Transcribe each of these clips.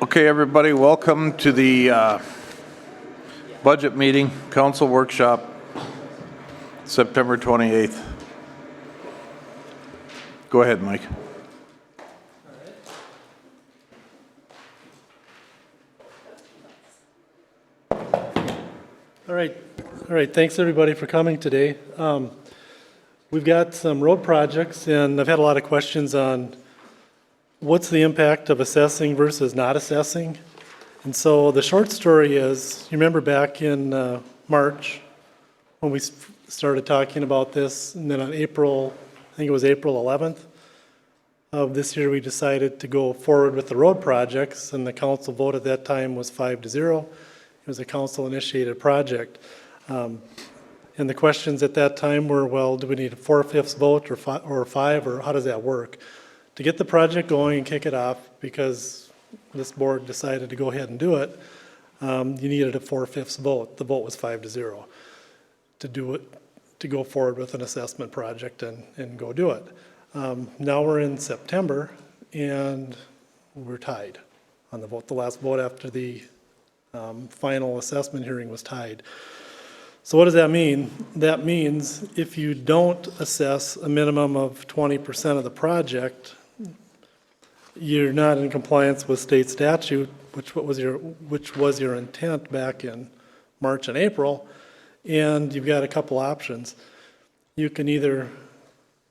Okay, everybody, welcome to the budget meeting, council workshop, September 28th. Go ahead, Mike. All right. Thanks everybody for coming today. We've got some road projects, and I've had a lot of questions on what's the impact of assessing versus not assessing. And so the short story is, you remember back in March when we started talking about this, and then on April, I think it was April 11th of this year, we decided to go forward with the road projects, and the council vote at that time was 5-0. It was a council-initiated project. And the questions at that time were, well, do we need a 4/5 vote or 5, or how does that work? To get the project going and kick it off, because this board decided to go ahead and do it, you needed a 4/5 vote. The vote was 5-0 to do it, to go forward with an assessment project and go do it. Now we're in September, and we're tied on the vote. The last vote after the final assessment hearing was tied. So what does that mean? That means if you don't assess a minimum of 20% of the project, you're not in compliance with state statute, which was your intent back in March and April, and you've got a couple options. You can either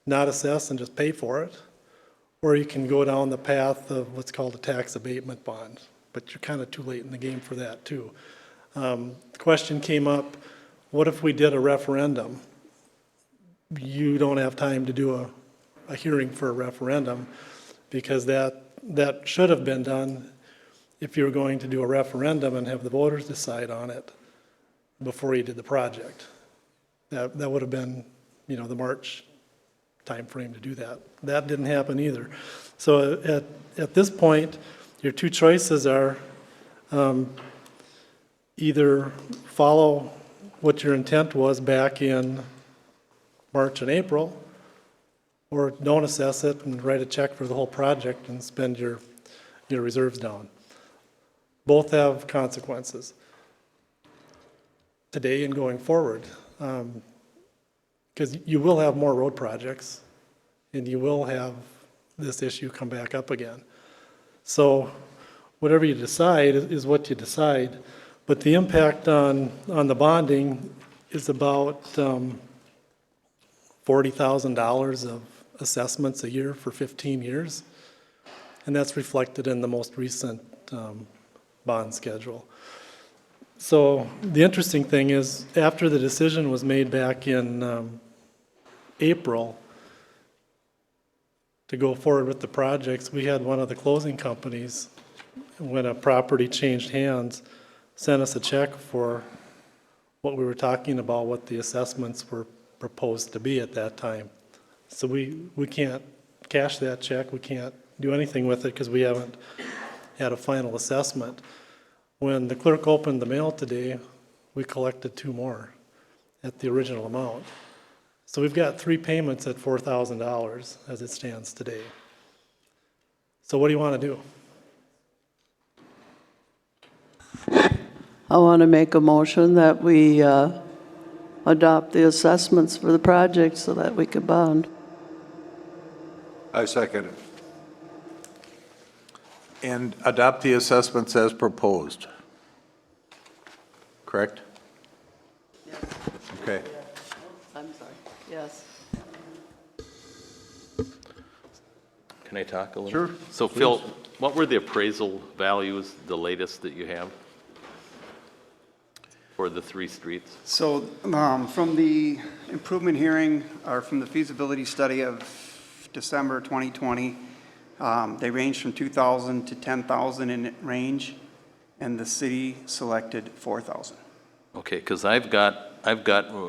not assess and just pay for it, or you can go down the path of what's called a tax abatement bond, but you're kind of too late in the game for that too. The question came up, what if we did a referendum? You don't have time to do a hearing for a referendum, because that should have been done if you were going to do a referendum and have the voters decide on it before you did the project. That would have been, the March time frame to do that. That didn't happen either. So at this point, your two choices are either follow what your intent was back in March and April, or don't assess it and write a check for the whole project and spend your reserves down. Both have consequences today and going forward, because you will have more road projects and you will have this issue come back up again. So whatever you decide is what you decide, but the impact on the bonding is about $40,000 of assessments a year for 15 years, and that's reflected in the most recent bond schedule. So the interesting thing is, after the decision was made back in April to go forward with the projects, we had one of the closing companies, when a property changed hands, sent us a check for what we were talking about, what the assessments were proposed to be at that time. So we can't cash that check, we can't do anything with it because we haven't had a final assessment. When the clerk opened the mail today, we collected 2 more at the original amount. So we've got 3 payments at $4,000 as it stands today. So what do you want to do? I want to make a motion that we adopt the assessments for the project so that we could bond. I second it. And adopt the assessments as proposed. Correct? Yes. Okay. I'm sorry. Yes. Can I talk a little? Sure. So Phil, what were the appraisal values, the latest that you have for the 3 streets? So from the improvement hearing, or from the feasibility study of December 2020, they ranged from 2,000 to 10,000 in range, and the city selected 4,000. Okay, because I've got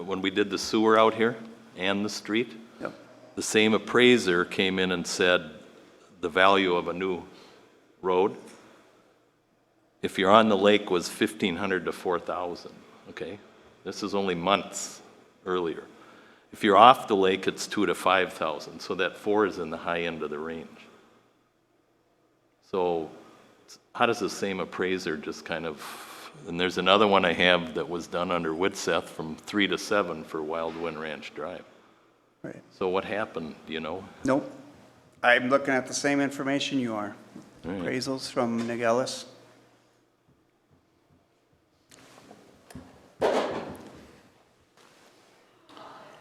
when we did the sewer out here and the street, Yep. the same appraiser came in and said the value of a new road, if you're on the lake, was 1,500 to 4,000. Okay, this is only months earlier. If you're off the lake, it's 2,000 to 5,000. So that 4 is in the high end of the range. So how does the same appraiser just kind of, and there's another one I have that was done under Whitseth from 3 to 7 for Wildwind Ranch Drive. Right. So what happened, do you know? Nope. I'm looking at the same information you are. Right. Appraisals from Nogales.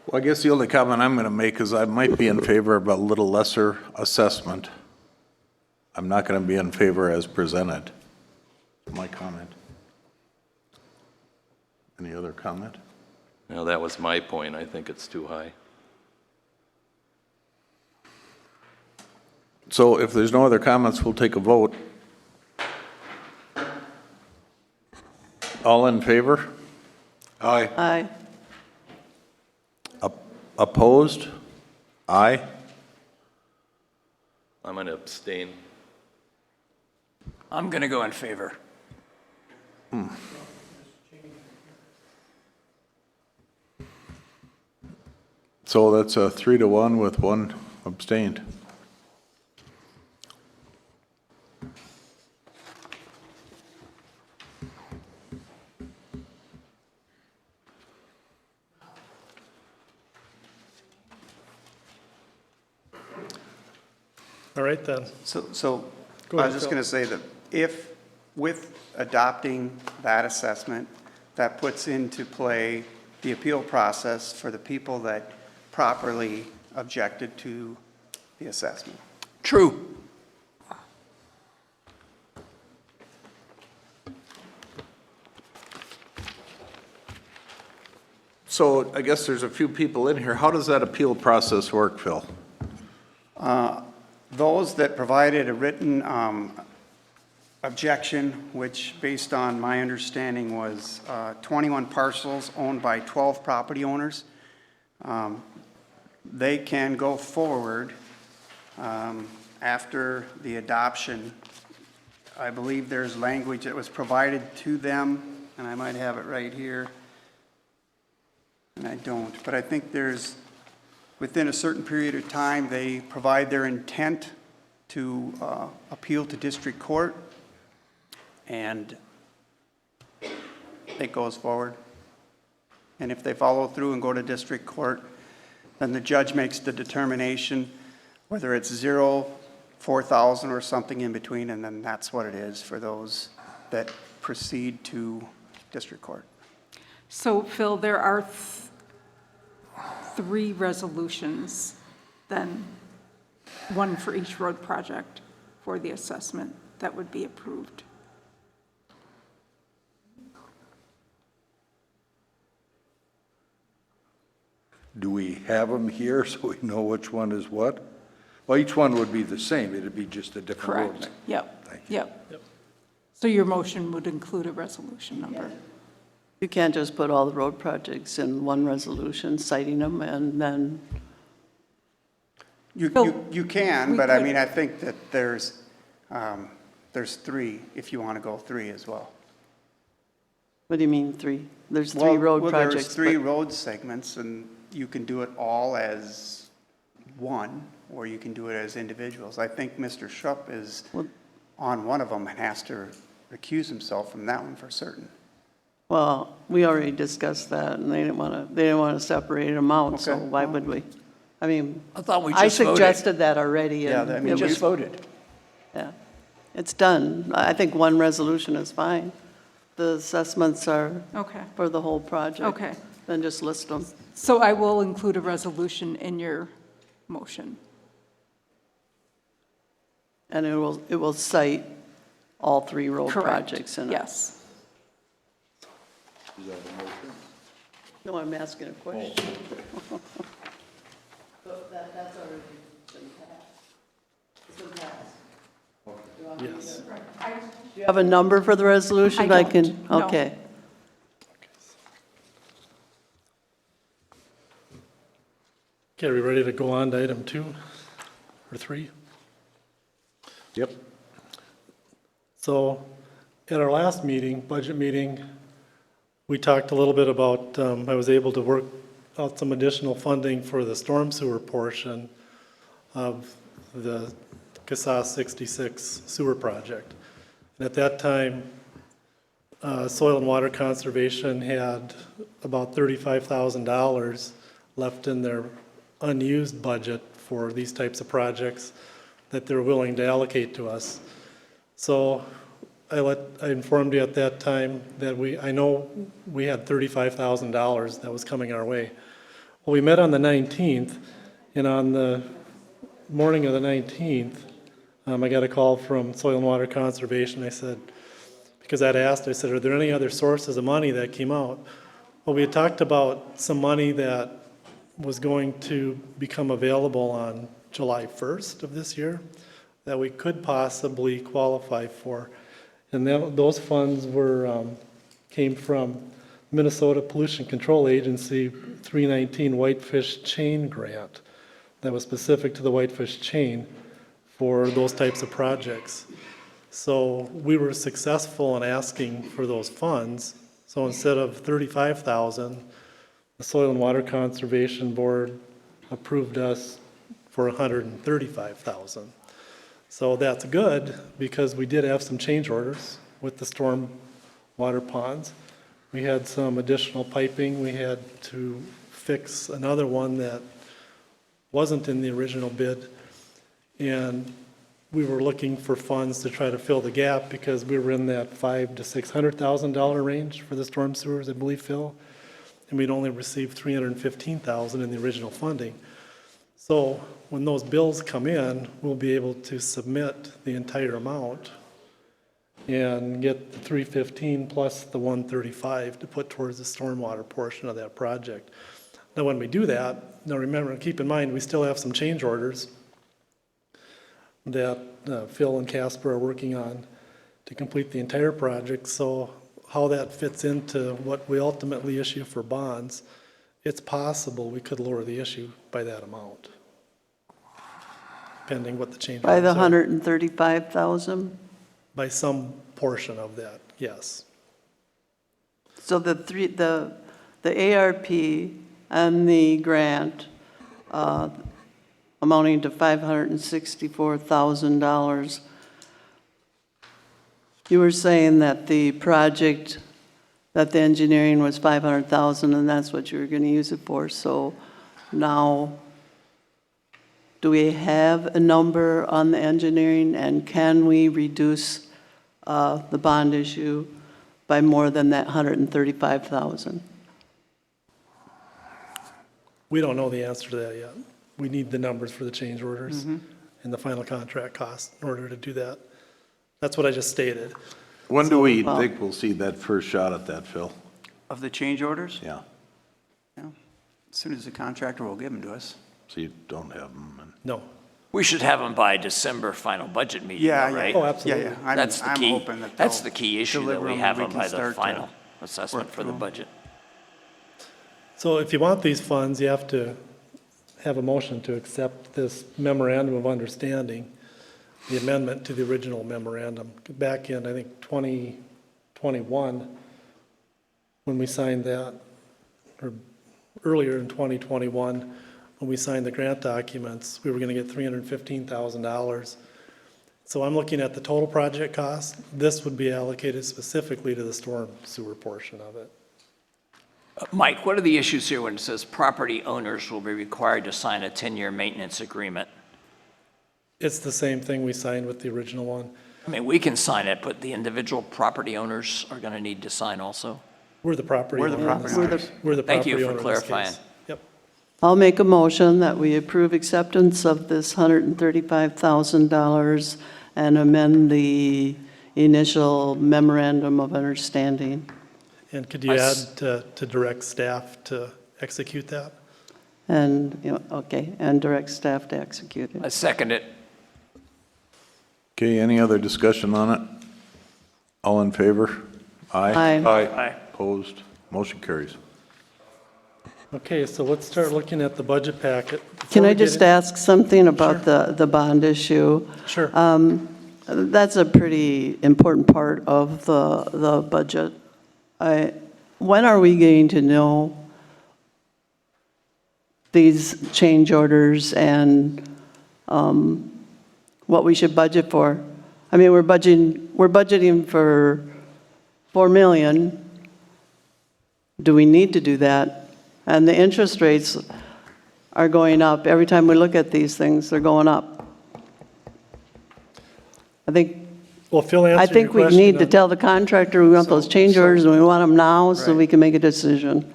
Well, I guess the only comment I'm going to make is I might be in favor of a little lesser assessment. I'm not going to be in favor as presented. My comment. Any other comment? Now, that was my point. I think it's too high. So if there's no other comments, we'll take a vote. All in favor? Aye. Aye. Opposed? Aye. I'm going to abstain. I'm going to go in favor. So that's a 3-1 with one abstained. All right then. So Go I ahead, was just Phil. going to say that if, with adopting that assessment, that puts into play the appeal process for the people that properly objected to the assessment. True. So I guess there's a few people in here. How does that appeal process work, Phil? Those that provided a written objection, which based on my understanding was 21 parcels owned by 12 property owners, they can go forward after the adoption. I believe there's language that was provided to them, and I might have it right here, and I don't, but I think there's, within a certain period of time, they provide their intent to appeal to district court, and it goes forward. And if they follow through and go to district court, then the judge makes the determination whether it's 0, 4,000, or something in between, and then that's what it is for those that proceed to district court. So, Phil, there are 3 resolutions, then, one for each road project for the assessment that would be approved. Do we have them here so we know which one is what? Well, each one would be the same, it'd be just a different road Correct. name. Yep, Thank you. yep. So your motion would include a resolution number? You can't just put all the road projects in one resolution, citing them, and then, You we can, but I could- mean, I think that there's 3, if you want to go 3 as well. what do you mean, 3? There's 3 road projects. There's 3 but- road segments, and you can do it all as one, or you can do it as individuals. I think Mr. Schupp is Well- on one of them and has to recuse himself from that one for certain. Well, we already discussed that, and they didn't want to separate them out, so Okay, why well- would we? I mean, I thought we I just voted. suggested that already, Yeah, and that- We it just was, voted. yeah. It's done. I think one resolution is fine. The assessments are Okay. for the whole project. Okay. Then just list them. So I will include a resolution in your motion. And it will cite all 3 road Correct. projects in it. Yes. No, I'm asking a question. That's already been passed. It's been passed. Yes. Do you have a number for the resolution? I can. don't, no. Okay. Okay, are we ready to go on to item 2 or 3? Yep. So at our last meeting, budget meeting, we talked a little bit about, I was able to work out some additional funding for the storm sewer portion of the CASA 66 sewer project. And at that time, Soil and Water Conservation had about $35,000 left in their unused budget for these types of projects that they're willing to allocate to us. So I informed you at that time that I know we had $35,000 that was coming our way. Well, we met on the 19th, and on the morning of the 19th, I got a call from Soil and Water Conservation. I said, because I'd asked, I said, are there any other sources of money that came out? Well, we had talked about some money that was going to become available on July 1st of this year that we could possibly qualify for. And those funds came from Minnesota Pollution Control Agency 319 Whitefish Chain Grant that was specific to the whitefish chain for those types of projects. So we were successful in asking for those funds. So instead of $35,000, the Soil and Water Conservation Board approved us for $135,000. So that's good because we did have some change orders with the storm water ponds. We had some additional piping. We had to fix another one that wasn't in the original bid. And we were looking for funds to try to fill the gap because we were in that $500,000 to $600,000 range for the storm sewers, I believe, Phil. And we'd only received $315,000 in the original funding. So when those bills come in, we'll be able to submit the entire amount and get the 315 plus the 135 to put towards the stormwater portion of that project. Now, when we do that, now remember, keep in mind, we still have some change orders that Phil and Casper are working on to complete the entire project. So how that fits into what we ultimately issue for bonds, it's possible we could lower the issue by that amount, depending what the change By the orders are. 135,000? By some portion of that, yes. So the ARP and the grant amounting to $564,000. You were saying that the project, that the engineering was $500,000 and that's what you were going to use it for. So now, do we have a number on the engineering, and can we reduce the bond issue by more than that $135,000? We don't know the answer to that yet. We need the numbers for the change orders and the final contract cost in order to do that. That's what I just stated. When do we think we'll see that first shot at that, Phil? Of the change orders? Yeah, Yeah. As soon as the contractor will give them to us. so you don't have them. No. We should have them by December final budget meeting, Yeah, though, yeah. right? Oh, absolutely. Yeah, yeah. That's the I'm key. hoping that That's they'll the key issue, that deliver we 'em have and them we can by the start to final assessment work for the through 'em. budget. So if you want these funds, you have to have a motion to accept this memorandum of understanding, the amendment to the original memorandum. Back in, I think, 2021, when we signed that, or earlier in 2021, when we signed the grant documents, we were going to get $315,000. So I'm looking at the total project cost. This would be allocated specifically to the storm sewer portion of it. Mike, what are the issues here when it says property owners will be required to sign a 10-year maintenance agreement? It's the same thing we signed with the original one. I mean, we can sign it, but the individual property owners are going to need to sign also? We're the property We're owner. the in property this- owners. We're the Thank property you for owner in this clarifying. case. Yep. I'll make a motion that we approve acceptance of this $135,000 and amend the initial memorandum of understanding. And could you add to direct staff to execute that? And, okay, and direct staff to execute I it. second it. Okay, any other discussion on it? All in favor? Aye. Aye. Aye. Opposed? Motion carries. Okay, so let's start looking at the budget packet. Before Can we I get just in- ask something about the bond issue? Sure. That's a pretty important part of the budget. When are we going to know these change orders and what we should budget for? I mean, we're budgeting we're budgeting for 4 million. Do we need to do that? And the interest rates are going up. Every time we look at these things, they're going up. I think, Well, Phil I answered your think we question need to on- tell the contractor we want those change orders and we want them now so Right. we can make a decision.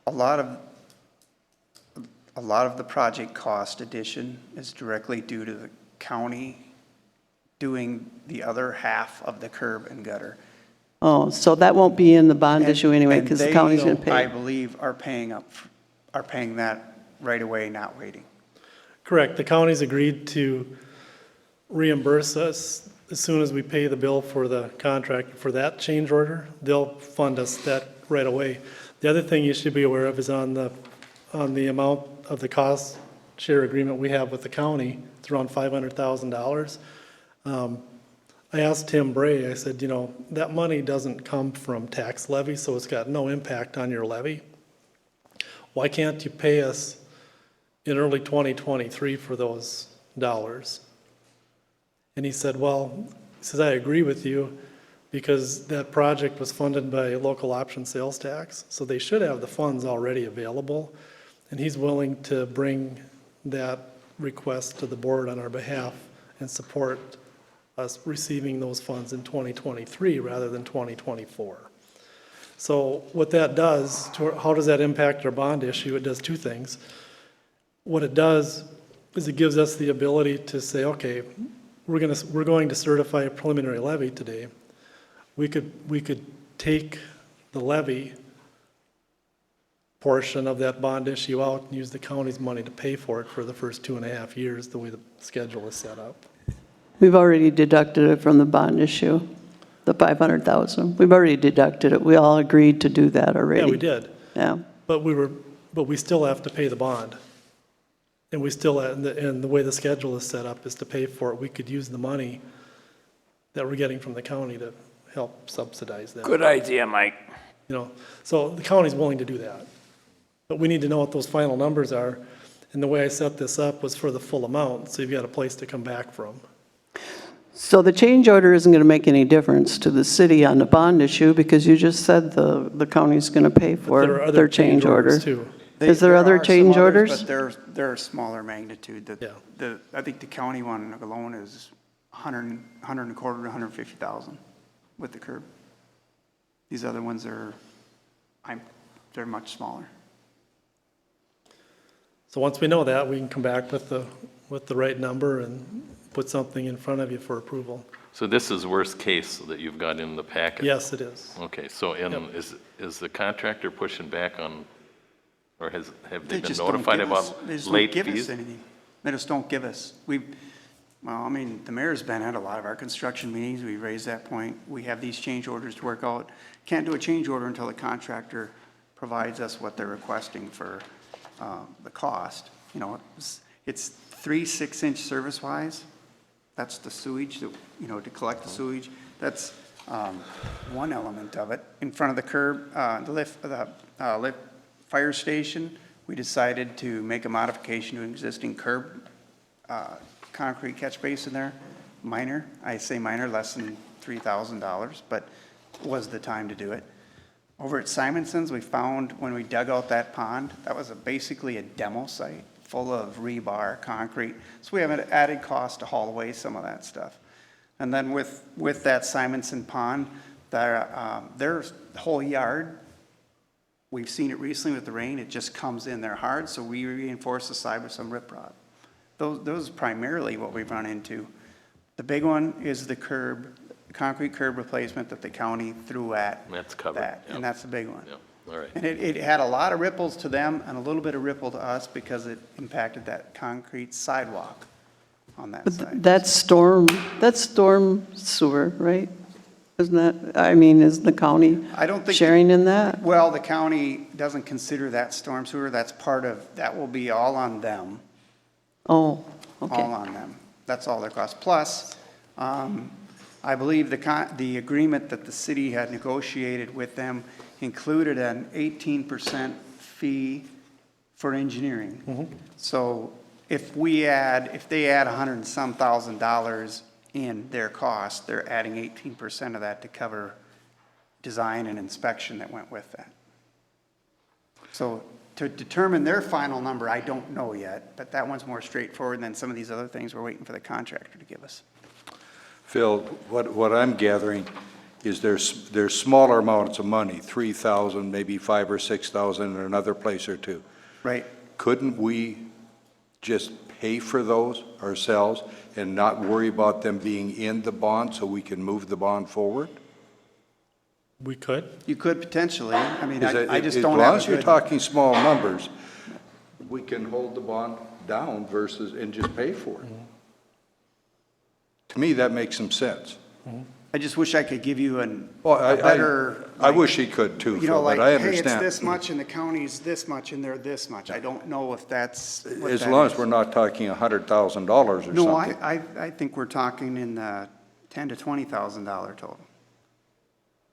A lot of the project cost addition is directly due to the county doing the other half of the curb and gutter. Oh, so that won't be in the bond issue anyway, And because the they, county's going to I pay. believe, are paying that right away, not waiting. Correct. The county's agreed to reimburse us as soon as we pay the bill for the contract for that change order. They'll fund us that right away. The other thing you should be aware of is on the amount of the cost share agreement we have with the county. It's around $500,000. I asked Tim Bray, I said, that money doesn't come from tax levy, so it's got no impact on your levy. Why can't you pay us in early 2023 for those dollars? And he said, I agree with you because that project was funded by local option sales tax, so they should have the funds already available. And he's willing to bring that request to the board on our behalf and support us receiving those funds in 2023 rather than 2024. So what that does, how does that impact our bond issue? It does two things. What it does is it gives us the ability to say, okay, we're going to certify a preliminary levy today. We could take the levy portion of that bond issue out and use the county's money to pay for it for the first 2.5 years, the way the schedule is set up. We've already deducted it from the bond issue, the 500,000. We've already deducted it. We all agreed to do that already. Yeah, we did. Yeah. But we still have to pay the bond. And and the way the schedule is set up is to pay for it. We could use the money that we're getting from the county to help subsidize that. Good idea, Mike. So the county's willing to do that. But we need to know what those final numbers are. And the way I set this up was for the full amount, so you've got a place to come back from. So the change order isn't going to make any difference to the city on the bond issue because you just said the county's going to pay There are for other their change order. too. Is there other are some change others, orders? But they're a smaller magnitude. Yeah. I think the county one alone is 100 and a quarter to 150,000 with the curb. These other ones they're much smaller. So once we know that, we can come back with the right number and put something in front of you for approval. So this is worst case that you've got in the packet? Yes, it is. Okay, so is the contractor pushing back on, or have they been just don't notified give us- about They just don't late give us fees? anything. They just don't give us. The mayor's been at a lot of our construction meetings. We raised that point. We have these change orders to work out. Can't do a change order until the contractor provides us what they're requesting for the cost. It's 3 6-inch service-wise. That's the sewage, to collect the sewage. That's one element of it. In front of the curb, the lift fire station, we decided to make a modification to an existing curb, concrete catch basin there. Minor, I say minor, less than $3,000, but was the time to do it. Over at Simonson's, we found when we dug out that pond, that was basically a demo site full of rebar, concrete. So we have an added cost to haul away some of that stuff. And then with that Simonson pond, their whole yard, we've seen it recently with the rain, it just comes in there hard, so we reinforce the side with some riprap. Those are primarily what we've run into. The big one is the concrete curb replacement that the county threw at That's covered, that, yep. and that's the big one. Yeah, all right. And it had a lot of ripples to them and a little bit of ripple to us because it impacted that concrete sidewalk on that side. That's storm sewer, right? Isn't that, is the county I don't think. sharing in that? Well, the county doesn't consider that storm sewer. That's that will be all on them. Oh, All okay. on them. That's all their cost. Plus, I believe the agreement that the city had negotiated with them included an 18% fee for engineering. So if they add $100 and some thousand in their cost, they're adding 18% of that to cover design and inspection that went with that. So to determine their final number, I don't know yet, but that one's more straightforward than some of these other things we're waiting for the contractor to give us. Phil, what I'm gathering is there's smaller amounts of money, 3,000, maybe 5,000 or 6,000 in another place or two. Right. Couldn't we just pay for those ourselves and not worry about them being in the bond so we can move the bond forward? We could. You could potentially, I mean, Is it- I just as don't long have as a you're good. talking small numbers, we can hold the bond down versus, and just pay for it. To me, that makes some sense. I just wish I could give you Well, a better. I wish he could too, You know, Phil, like, but I hey, it's understand. this much and the county's this much and they're this much. I don't know if that's what As that long as is. we're not talking $100,000 or something. No, I think we're talking in the $10,000 to $20,000 total.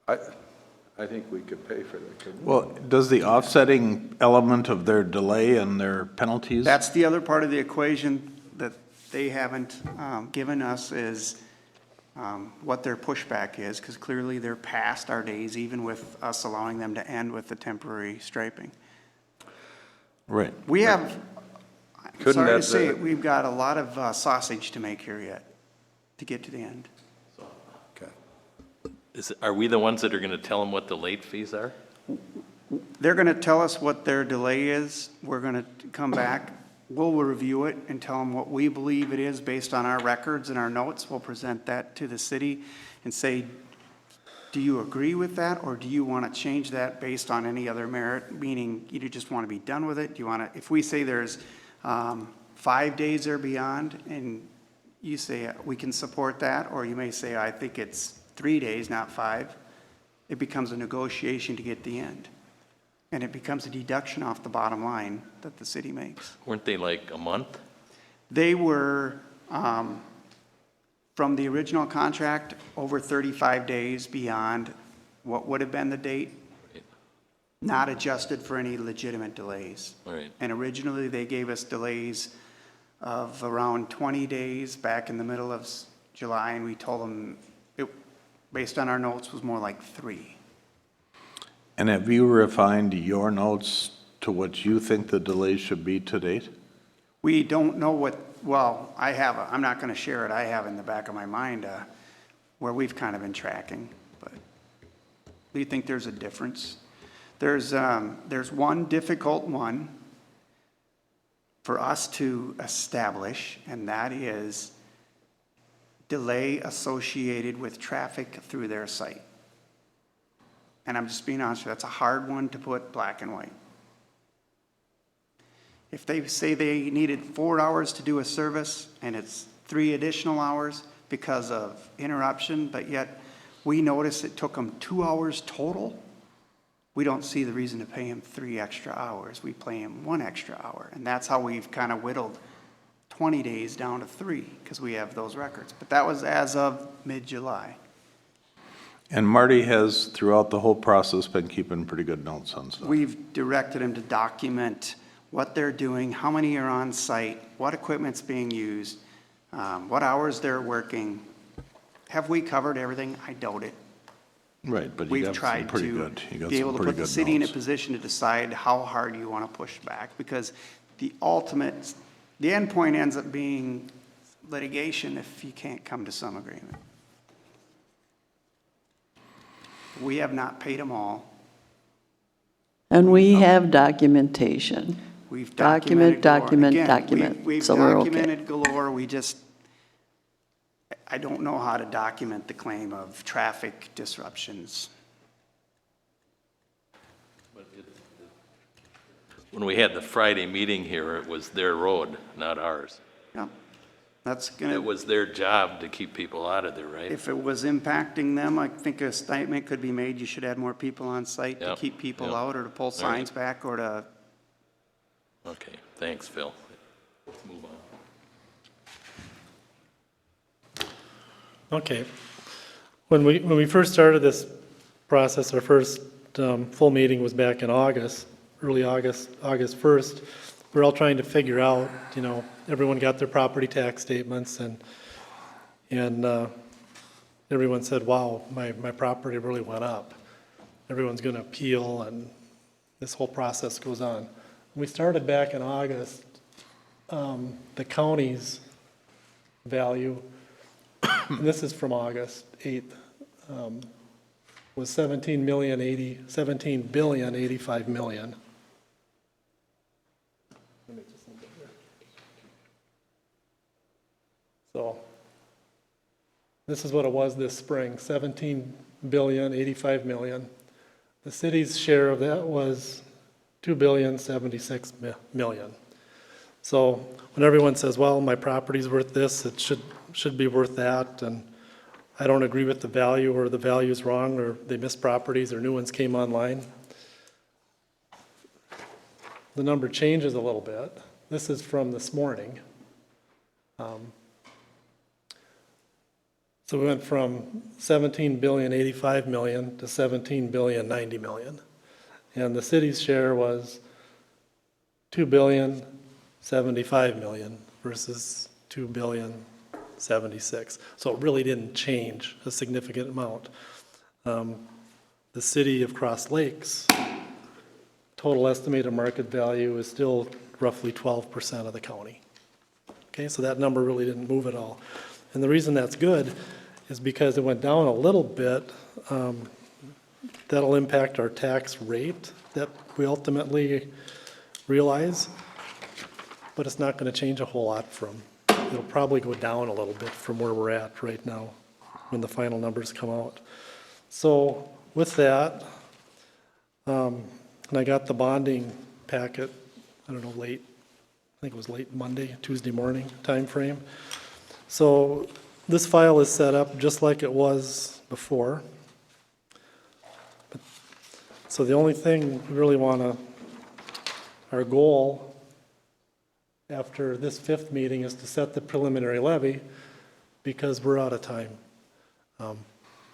I think we could pay for that, couldn't we? Well, does the offsetting element of their delay and their penalties? That's the other part of the equation that they haven't given us is what their pushback is, because clearly they're past our days, even with us allowing them to end with the temporary striping. Right. We have, I'm Couldn't sorry to that- say it, we've got a lot of sausage to make here yet, to get to the end. Okay. Are we the ones that are going to tell them what the late fees are? They're going to tell us what their delay is. We're going to come back. We'll review it and tell them what we believe it is based on our records and our notes. We'll present that to the city and say, do you agree with that? Or do you want to change that based on any other merit? Meaning, you just want to be done with it? Do you want to, if we say there's 5 days or beyond and you say we can support that, or you may say, I think it's 3 days, not 5, it becomes a negotiation to get the end. And it becomes a deduction off the bottom line that the city makes. Weren't they like a month? They were, from the original contract, over 35 days beyond what would have been the date, not adjusted for any legitimate delays. All right. And originally, they gave us delays of around 20 days back in the middle of July, and we told them, it, based on our notes, was more like 3. And have you refined your notes to what you think the delays should be to date? We don't know what, well, I'm not going to share it, I have in the back of my mind where we've kind of been tracking, but do you think there's a difference? There's one difficult one for us to establish, and that is delay associated with traffic through their site. And I'm just being honest with you, that's a hard one to put black and white. If they say they needed 4 hours to do a service and it's 3 additional hours because of interruption, but yet we notice it took them 2 hours total, we don't see the reason to pay them 3 extra hours. We pay them 1 extra hour. And that's how we've kind of whittled 20 days down to 3 because we have those records. But that was as of mid-July. And Marty has, throughout the whole process, been keeping pretty good notes on stuff. We've directed them to document what they're doing, how many are on site, what equipment's being used, what hours they're working. Have we covered everything? I doubt it. Right, but you We've got some tried pretty to good, you got be able some to pretty put the good city in a notes. position to decide how hard you want to push back, because the ultimate, the end point ends up being litigation if you can't come to some agreement. We have not paid them all. And we have documentation. We've Document, documented galore. document, Again, we've so we're okay. documented galore, I don't know how to document the claim of traffic disruptions. When we had the Friday meeting here, it was their road, not ours. Yeah, that's It gonna, was their job to keep people out of there, right? if it was impacting them, I think a statement could be made, you should have more people on site to Yep, keep people yep. out, or to pull signs back, or to, Okay, thanks, Phil. Let's move on. Okay. When we first started this process, our first full meeting was back in August, early August, August 1st. We're all trying to figure out, everyone got their property tax statements, and, And everyone said, wow, my property really went up. Everyone's going to appeal, and this whole process goes on. We started back in August. The county's value, and this is from August 8th, was 17,085 million. So this is what it was this spring, 17,085 million. The city's share of that was 2,076 million. So when everyone says, well, my property's worth this, it should be worth that, and I don't agree with the value, or the value's wrong, or they missed properties, or new ones came online, the number changes a little bit. This is from this morning. So we went from 17,085 million to 17,090 million. And the city's share was 2,075 million versus 2,076. So it really didn't change a significant amount. The city of Cross Lakes, total estimated market value is still roughly 12% of the county. Okay, so that number really didn't move at all. And the reason that's good is because it went down a little bit. That'll impact our tax rate that we ultimately realize, but it's not going to change a whole lot it'll probably go down a little bit from where we're at right now when the final numbers come out. So with that, and I got the bonding packet, I don't know, I think it was late Monday, Tuesday morning time frame. So this file is set up just like it was before. So the only thing we really our goal after this 5th meeting is to set the preliminary levy, because we're out of time.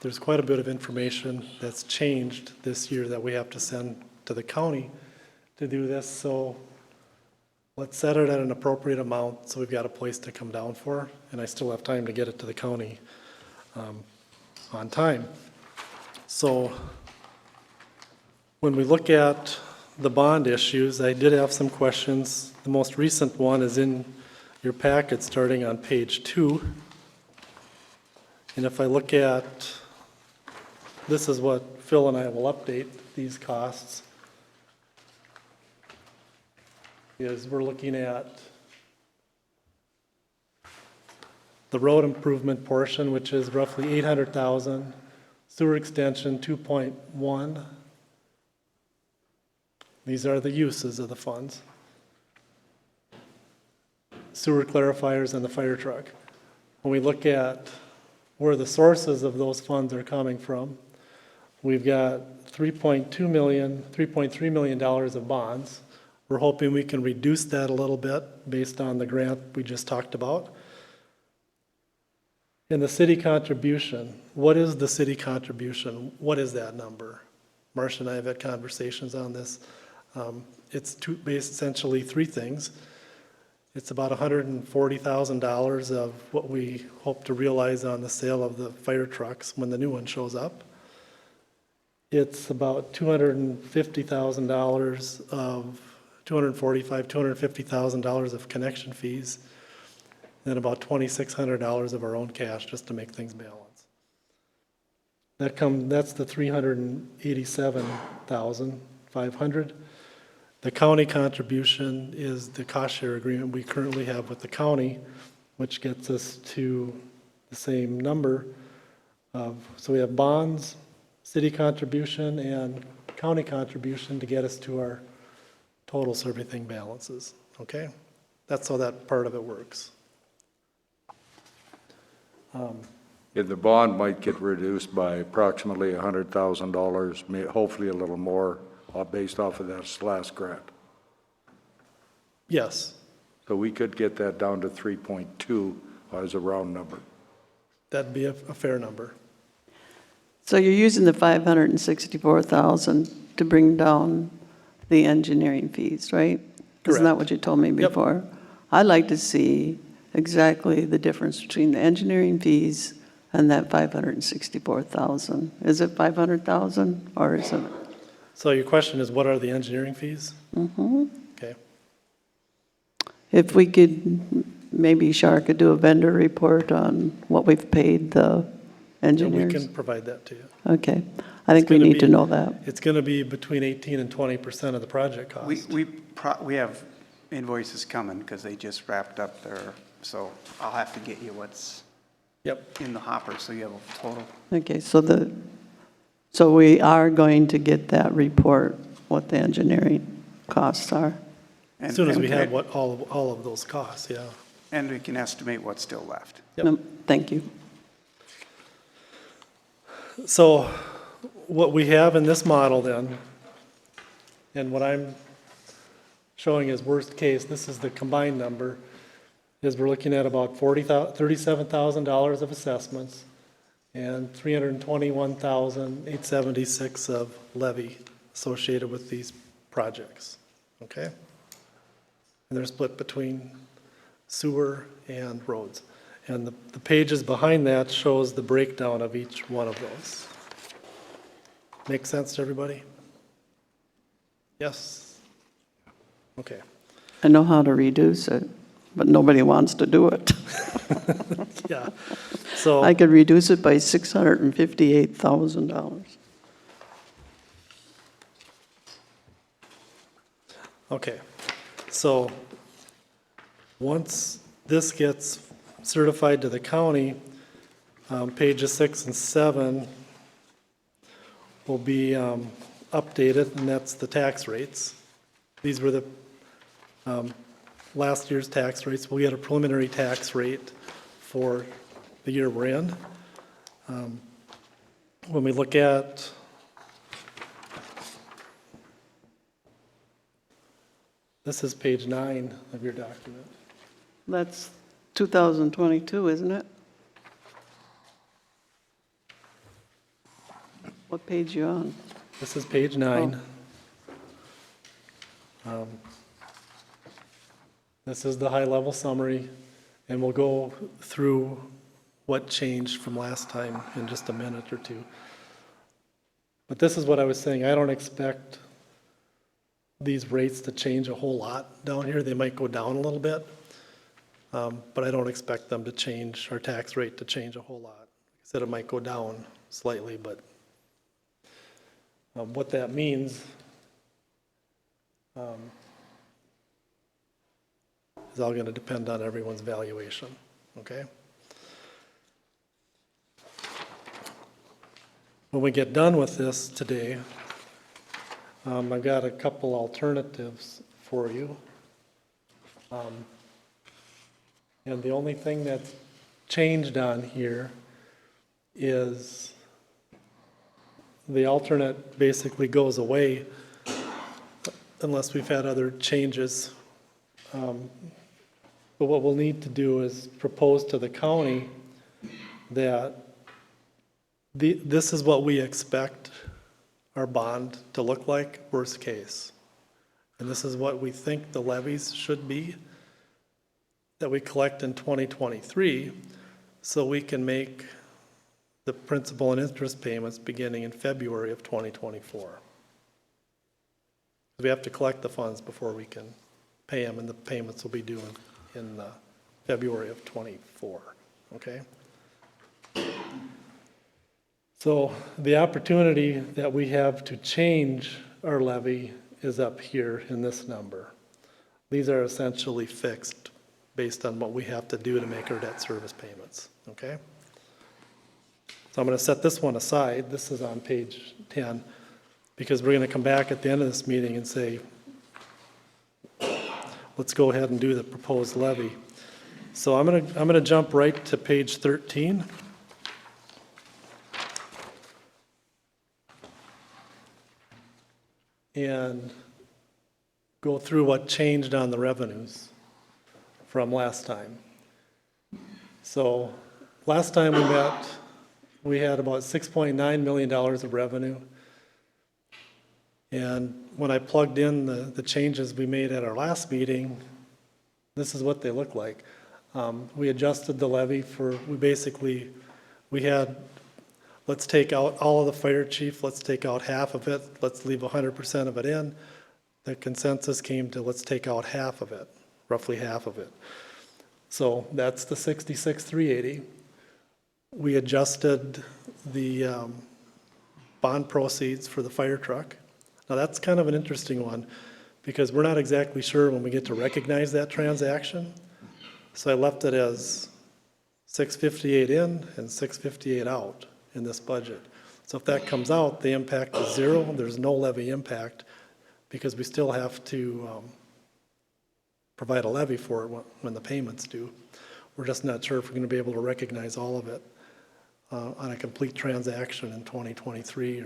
There's quite a bit of information that's changed this year that we have to send to the county to do this, so let's set it at an appropriate amount so we've got a place to come down for, and I still have time to get it to the county on time. So when we look at the bond issues, I did have some questions. The most recent one is in your packet starting on page 2. And if I look at, this is what Phil and I will update these costs, is we're looking at the road improvement portion, which is roughly 800,000, sewer extension 2.1. These are the uses of the funds. Sewer clarifiers and the fire truck. When we look at where the sources of those funds are coming from, we've got $3.3 million of bonds. We're hoping we can reduce that a little bit based on the grant we just talked about. And the city contribution, what is the city contribution? What is that number? Marcia and I have had conversations on this. It's essentially 3 things. It's about $140,000 of what we hope to realize on the sale of the fire trucks when the new one shows up. It's about $250,000 of $250,000 of connection fees, and about $2,600 of our own cash just to make things balance. That's the $387,500. The county contribution is the cost share agreement we currently have with the county, which gets us to the same number of, so we have bonds, city contribution, and county contribution to get us to our total so everything balances, okay? That's how that part of it works. If the bond might get reduced by approximately $100,000, hopefully a little more, based off of that last grant. Yes, So we could get that down to 3.2 as a round number. that'd be a fair number. So you're using the 564,000 to bring down the engineering fees, right? Isn't that Correct. what you told me Yep. before? I'd like to see exactly the difference between the engineering fees and that 564,000. Is it 500,000 or is it? So your question is, what are the engineering fees? Mm-hmm. Okay. If we could, maybe Shar could do a vendor report on what we've paid the Yeah, we engineers. can provide that to you. Okay, I think we gonna need to be- know that. It's going to be between 18 and 20% of the project cost. We have invoices coming because they just wrapped up their, so I'll have to get you what's Yep. in the hopper, so you have a total. Okay, so we are going to get that report, what the engineering costs are. As soon as we have what, all of those costs, yeah. And we can estimate what's still left. Yep. No, thank you. So what we have in this model then, and what I'm showing as worst case, this is the combined number, is we're looking at about $37,000 of assessments and $321,876 of levy associated with these projects, okay? And they're split between sewer and roads. And the pages behind that shows the breakdown of each one of those. Make sense to everybody? Yes? Okay. I know how to reduce it, but nobody wants to do it. Yeah. So, I could reduce it by $658,000. okay. So, once this gets certified to the county, pages 6 and 7 will be updated, and that's the tax rates. These were the last year's tax rates. We'll get a preliminary tax rate for the year we're in. When we look at this is page 9 of your document. That's 2022, isn't it? What page you on? This is page 9. This is the high-level summary, and we'll go through what changed from last time in just a minute or two. But this is what I was saying. I don't expect these rates to change a whole lot down here. They might go down a little bit, but I don't expect them to change, our tax rate to change a whole lot. Like I said, it might go down slightly, but what that means is all going to depend on everyone's valuation, okay? When we get done with this today, I've got a couple alternatives for you. And the only thing that's changed on here is the alternate basically goes away unless we've had other changes. But what we'll need to do is propose to the county that this is what we expect our bond to look like, worst case. And this is what we think the levies should be that we collect in 2023, so we can make the principal and interest payments beginning in February of 2024. We have to collect the funds before we can pay them, and the payments will be due in February of 24, okay? So the opportunity that we have to change our levy is up here in this number. These are essentially fixed based on what we have to do to make our debt service payments, okay? So I'm going to set this one aside. This is on page 10, because we're going to come back at the end of this meeting and say, let's go ahead and do the proposed levy. So I'm going to jump right to page 13. And go through what changed on the revenues from last time. So last time we met, we had about $6.9 million of revenue. And when I plugged in the changes we made at our last meeting, this is what they look like. We adjusted the levy we had, let's take out all of the fire chief, let's take out half of it, let's leave 100% of it in. The consensus came to let's take out half of it, roughly half of it. So that's the 66,380. We adjusted the bond proceeds for the fire truck. Now that's kind of an interesting one because we're not exactly sure when we get to recognize that transaction. So I left it as 658 in and 658 out in this budget. So if that comes out, the impact is zero. There's no levy impact because we still have to provide a levy for it when the payment's due. We're just not sure if we're going to be able to recognize all of it on a complete transaction in 2023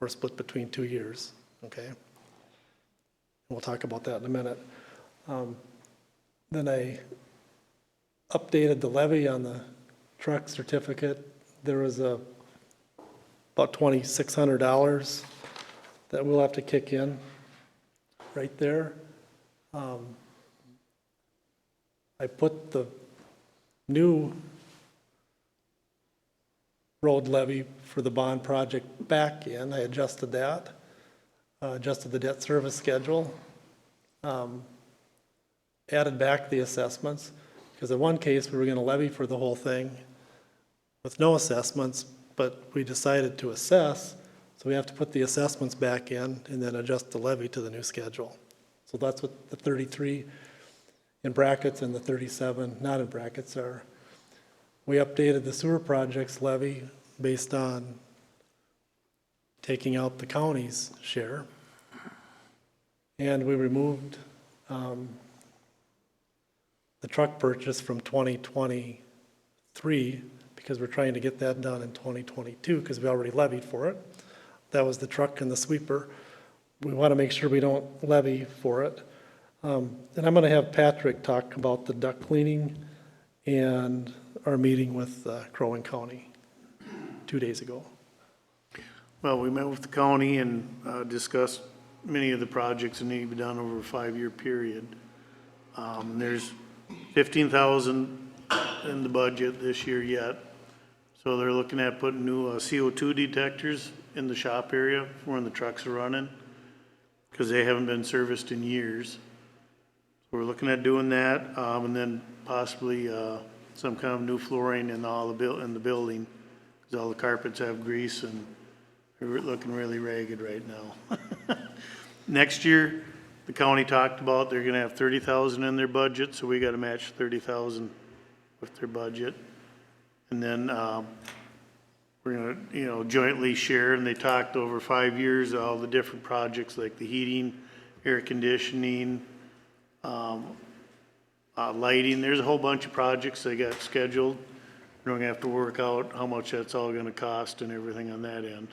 or split between 2 years, okay? We'll talk about that in a minute. Then I updated the levy on the truck certificate. There was about $2,600 that we'll have to kick in right there. I put the new road levy for the bond project back in. I adjusted that, adjusted the debt service schedule, added back the assessments, because in one case we were going to levy for the whole thing with no assessments, but we decided to assess, so we have to put the assessments back in and then adjust the levy to the new schedule. So that's what the 33 in brackets and the 37 not in brackets are. We updated the sewer projects levy based on taking out the county's share. And we removed the truck purchase from 2023 because we're trying to get that done in 2022 because we already levied for it. That was the truck and the sweeper. We want to make sure we don't levy for it. And I'm going to have Patrick talk about the duct cleaning and our meeting with Crow Wing County 2 days ago. Well, we met with the county and discussed many of the projects that need to be done over a 5-year period. There's $15,000 in the budget this year yet. So they're looking at putting new CO2 detectors in the shop area when the trucks are running because they haven't been serviced in years. So we're looking at doing that and then possibly some kind of new flooring in in the building because all the carpets have grease and they're looking really ragged right now. Next year, the county talked about they're going to have $30,000 in their budget, so we got to match $30,000 with their budget, and then we're going to, jointly share. And they talked over 5 years all the different projects like the heating, air conditioning, lighting. There's a whole bunch of projects they got scheduled. We're going to have to work out how much that's all going to cost and everything on that end.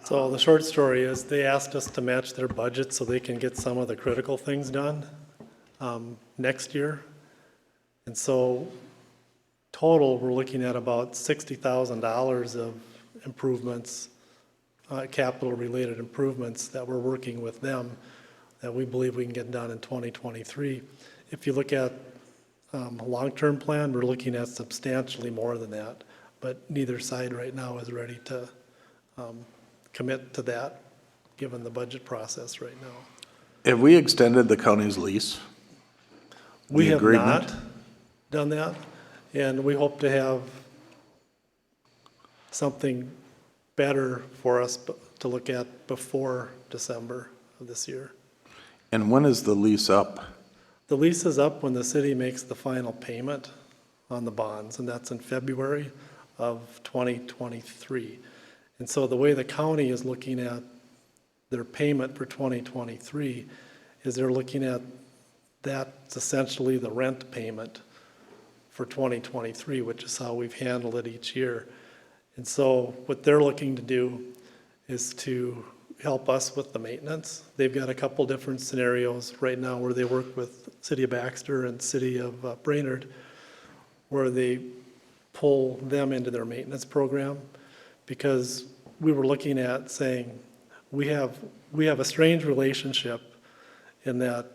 So the short story is they asked us to match their budget so they can get some of the critical things done next year. And so total, we're looking at about $60,000 of improvements, capital-related improvements that we're working with them that we believe we can get done in 2023. If you look at a long-term plan, we're looking at substantially more than that, but neither side right now is ready to commit to that, given the budget process right now. Have we extended the county's lease? We The have agreement? not done that, and we hope to have something better for us to look at before December of this year. And when is the lease up? The lease is up when the city makes the final payment on the bonds, and that's in February of 2023. And so the way the county is looking at their payment for 2023 is they're looking at that's essentially the rent payment for 2023, which is how we've handled it each year. And so what they're looking to do is to help us with the maintenance. They've got a couple different scenarios right now where they work with City of Baxter and City of Brainerd, where they pull them into their maintenance program, because we were looking at saying we have a strange relationship in that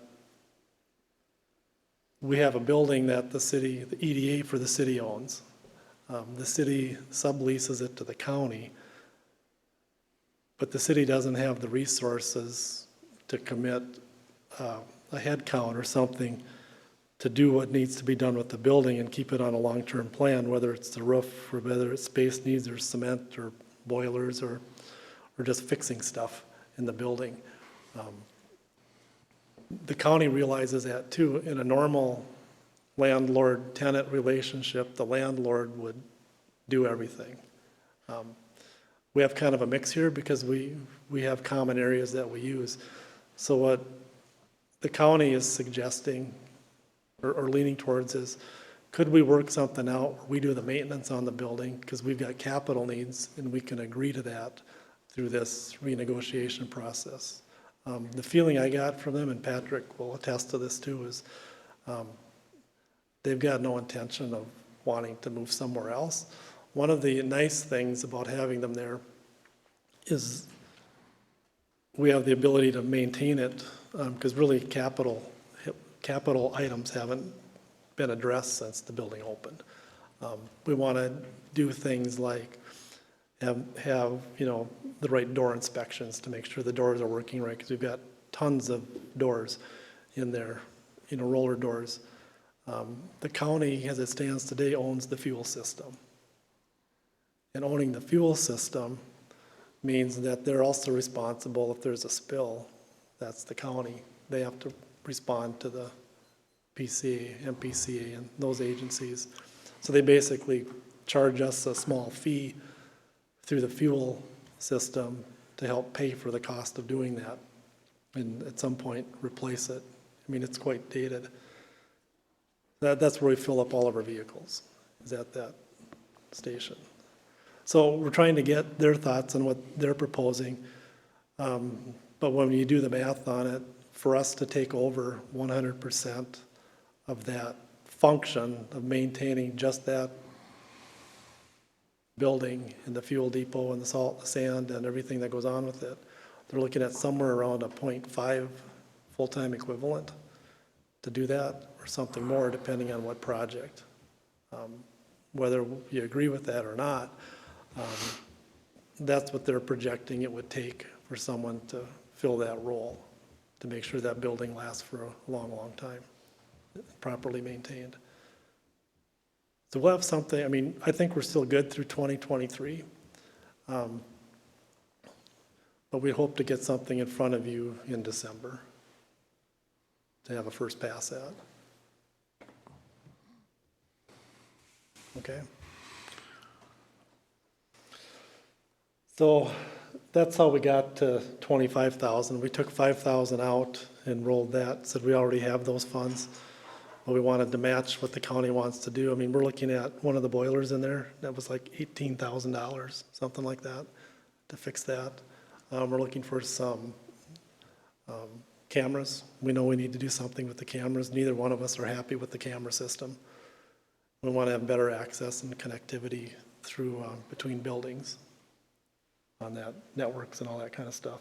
we have a building that the city, the EDA for the city owns. The city subleases it to the county, but the city doesn't have the resources to commit a head count or something to do what needs to be done with the building and keep it on a long-term plan, whether it's the roof or whether it's space needs or cement or boilers or just fixing stuff in the building. The county realizes that too. In a normal landlord-tenant relationship, the landlord would do everything. We have kind of a mix here because we have common areas that we use. So what the county is suggesting or leaning towards is, could we work something out where we do the maintenance on the building because we've got capital needs and we can agree to that through this renegotiation process. The feeling I got from them, and Patrick will attest to this too, is they've got no intention of wanting to move somewhere else. One of the nice things about having them there is we have the ability to maintain it because really capital items haven't been addressed since the building opened. We want to do things like have the right door inspections to make sure the doors are working right, because we've got tons of doors in there, roller doors. The county, as it stands today, owns the fuel system. And owning the fuel system means that they're also responsible if there's a spill. That's the county. They have to respond to the PCA, MPCA, and those agencies. So they basically charge us a small fee through the fuel system to help pay for the cost of doing that, and at some point replace it. I mean, it's quite dated. That's where we fill up all of our vehicles, is at that station. So we're trying to get their thoughts on what they're proposing. But when you do the math on it, for us to take over 100% of that function of maintaining just that building and the fuel depot and the salt, the sand, and everything that goes on with it, they're looking at somewhere around a 0.5 full-time equivalent to do that, or something more, depending on what project. Whether you agree with that or not, that's what they're projecting it would take for someone to fill that role, to make sure that building lasts for a long, long time, properly maintained. So we'll have something, I mean, I think we're still good through 2023. But we hope to get something in front of you in December to have a first pass at. Okay? So that's how we got to 25,000. We took 5,000 out and rolled that, said we already have those funds. But we wanted to match what the county wants to do. I mean, we're looking at one of the boilers in there, that was like $18,000, something like that, to fix that. We're looking for some cameras. We know we need to do something with the cameras. Neither one of us are happy with the camera system. We want to have better access and connectivity through between buildings on that, networks and all that kind of stuff.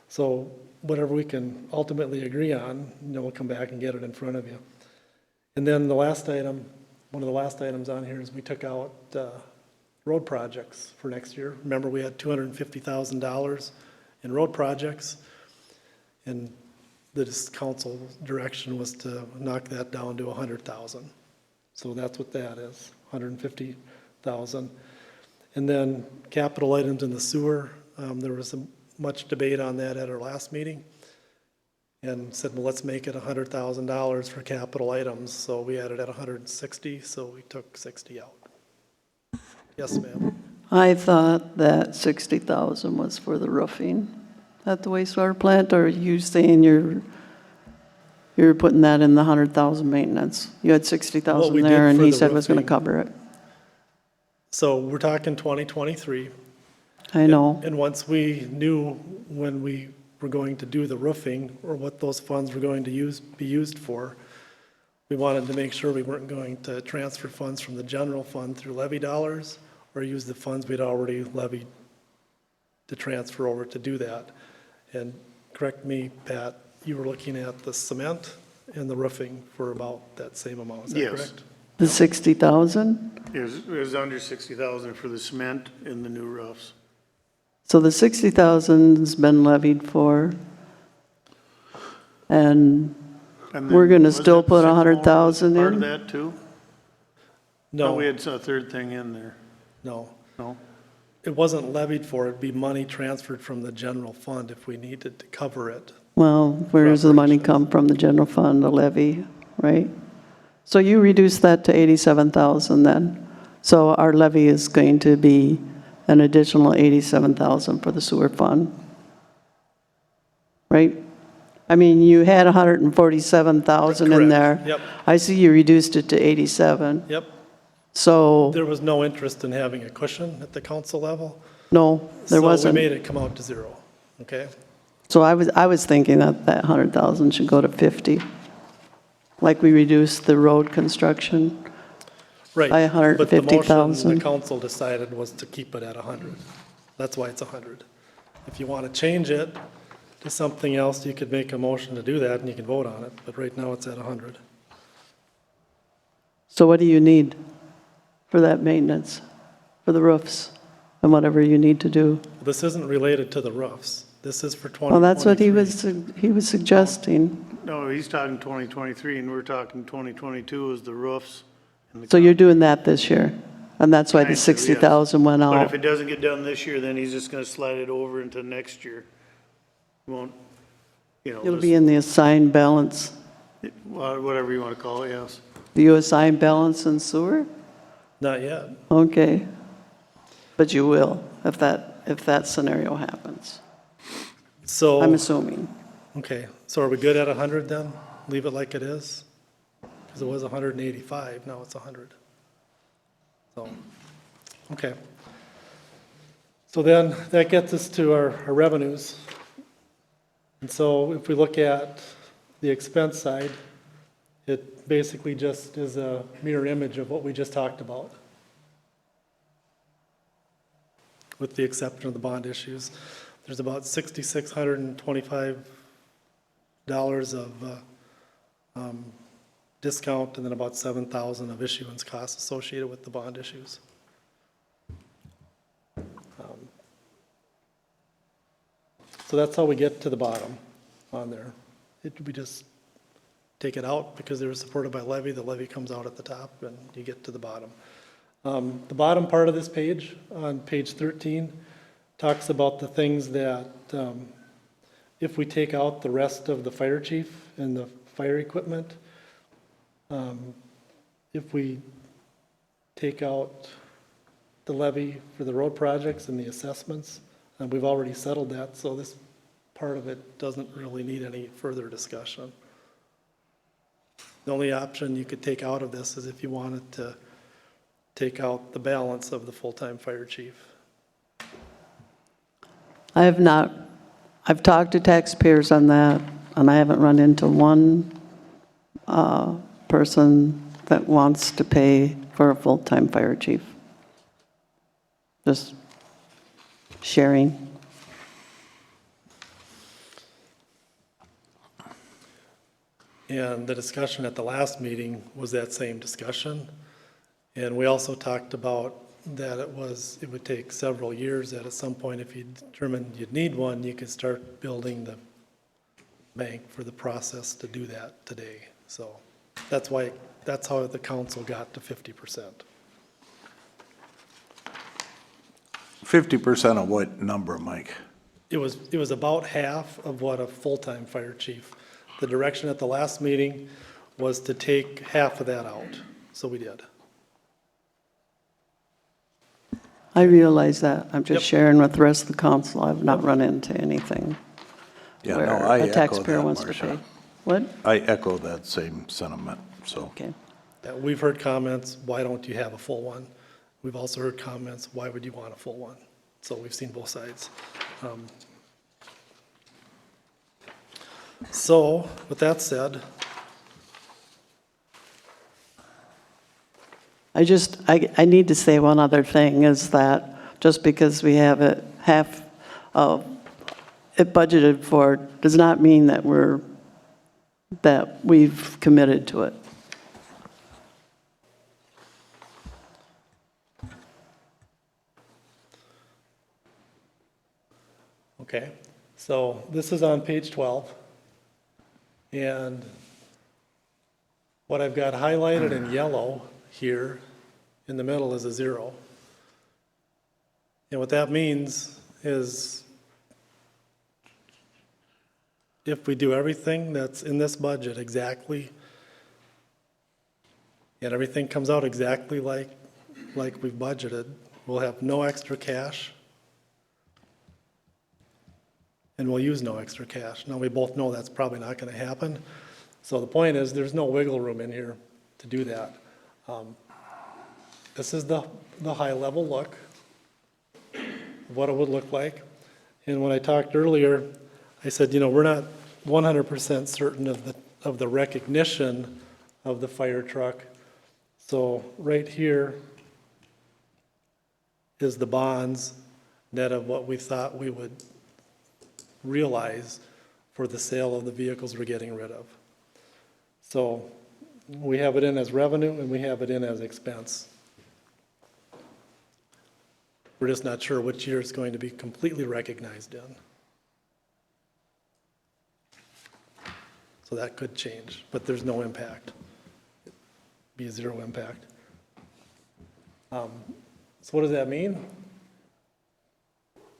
So whatever we can ultimately agree on, we'll come back and get it in front of you. And then the last item, one of the last items on here is we took out road projects for next year. Remember, we had $250,000 in road projects, and the council's direction was to knock that down to $100,000. So that's what that is, $150,000. And then capital items in the sewer, there was much debate on that at our last meeting, and said, well, let's make it $100,000 for capital items. So we had it at 160, so we took 60 out. Yes, ma'am. I thought that 60,000 was for the roofing at the wastewater plant, or are you saying you're putting that in the 100,000 maintenance? You had What 60,000 we did there, and for he the said was gonna roofing- cover it. So we're talking 2023. I know. And once we knew when we were going to do the roofing, or what those funds were going to be used for, we wanted to make sure we weren't going to transfer funds from the general fund through levy dollars, or use the funds we'd already levied to transfer over to do that. And correct me, Pat, you were looking at the cement and the roofing for about that same amount, is that Yes. correct? The 60,000? It was under 60,000 for the cement and the new roofs. So the 60,000's been levied for, and And We're then gonna was still it put Sycamore 100,000 Part of in? that too? No, We had a third thing in there. no. No? It wasn't levied for, it'd be money transferred from the general fund if we needed to cover it. well, where does the money Operations. come from? The general fund, the levy, right? So you reduce that to 87,000 then. So our levy is going to be an additional 87,000 for the sewer fund. Right? I mean, you had 147,000 in there. Correct. Yep, I see you reduced it to 87. yep. So, There was no interest in having a cushion at the council level. no, there So wasn't. we made it come out to zero, okay? So I was thinking that that 100,000 should go to 50, like we reduced the road construction. Right. By But the motion 150,000. the council decided was to keep it at 100. That's why it's 100. If you want to change it to something else, you could make a motion to do that and you can vote on it, but right now it's at 100. So what do you need for that maintenance, for the roofs and whatever you need to do? This isn't related to the roofs. This is for 2023. Well, that's what he was suggesting. No, he's talking 2023 and we're talking 2022 is the roofs. And the So you're doing that this year, and that's why Kind the of, yes. 60,000 went But out. if it doesn't get done this year, then he's just gonna slide it over into next year. Won't, It'll be in the assigned balance. whatever you wanna call it, yes. Do you assign balance in sewer? Not yet. Okay. But you will, if that scenario happens, So, I'm assuming. okay, so are we good at 100 then? Leave it like it is? Because it was 185, now it's 100. So, okay. So then, that gets us to our revenues. And so if we look at the expense side, it basically just is a mirror image of what we just talked about, with the exception of the bond issues. There's about $6,625 of discount, and then about $7,000 of issuance costs associated with the bond issues. So that's how we get to the bottom on there. We just take it out because they were supported by levy. The levy comes out at the top, and you get to the bottom. The bottom part of this page, on page 13, talks about the things that, if we take out the rest of the fire chief and the fire equipment, if we take out the levy for the road projects and the assessments, and we've already settled that, so this part of it doesn't really need any further discussion. The only option you could take out of this is if you wanted to take out the balance of the full-time fire chief. I have not, I've talked to taxpayers on that, and I haven't run into one person that wants to pay for a full-time fire chief. Just sharing. And the discussion at the last meeting was that same discussion. And we also talked about that it would take several years, that at some point, if you determined you'd need one, you could start building the bank for the process to do that today. So that's how the council got to 50%. 50% of what number, Mike? It was about half of what a full-time fire chief. The direction at the last meeting was to take half of that out, so we did. I realize that. I'm Yep. just sharing with the rest of the council. I've not run into anything Yeah, where no, I a echo taxpayer that, wants to Marcia. pay. What? I echo that same sentiment, so. Okay. Yeah, we've heard comments, why don't you have a full one? We've also heard comments, why would you want a full one? So we've seen both sides. So, with that said, I need to say one other thing, is that just because we have it half of it budgeted for, does not mean that we're that we've committed to it. Okay, so this is on page 12. And what I've got highlighted in yellow here in the middle is a 0. And what that means is if we do everything that's in this budget exactly, and everything comes out exactly like we've budgeted, we'll have no extra cash, and we'll use no extra cash. Now, we both know that's probably not going to happen. So the point is, there's no wiggle room in here to do that. This is the high-level look of what it would look like. And when I talked earlier, I said, we're not 100% certain of the recognition of the fire truck. So right here is the bonds net of what we thought we would realize for the sale of the vehicles we're getting rid of. So we have it in as revenue and we have it in as expense. We're just not sure which year it's going to be completely recognized in. So that could change, but there's no impact. It'd be 0 impact. So what does that mean?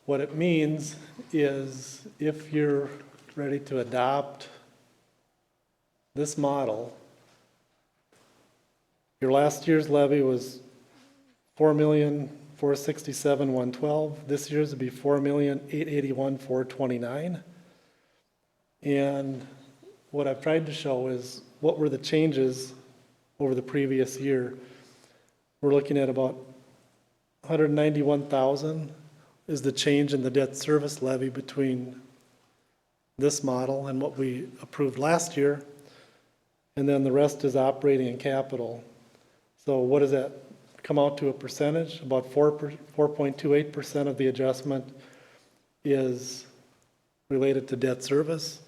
What it means is if you're ready to adopt this model, your last year's levy was $4,467,112. This year's would be $4,881,429. And what I've tried to show is what were the changes over the previous year. We're looking at about 191,000 is the change in the debt service levy between this model and what we approved last year. And then the rest is operating and capital. So what does that come out to a percentage? About 4.28% of the adjustment is related to debt service,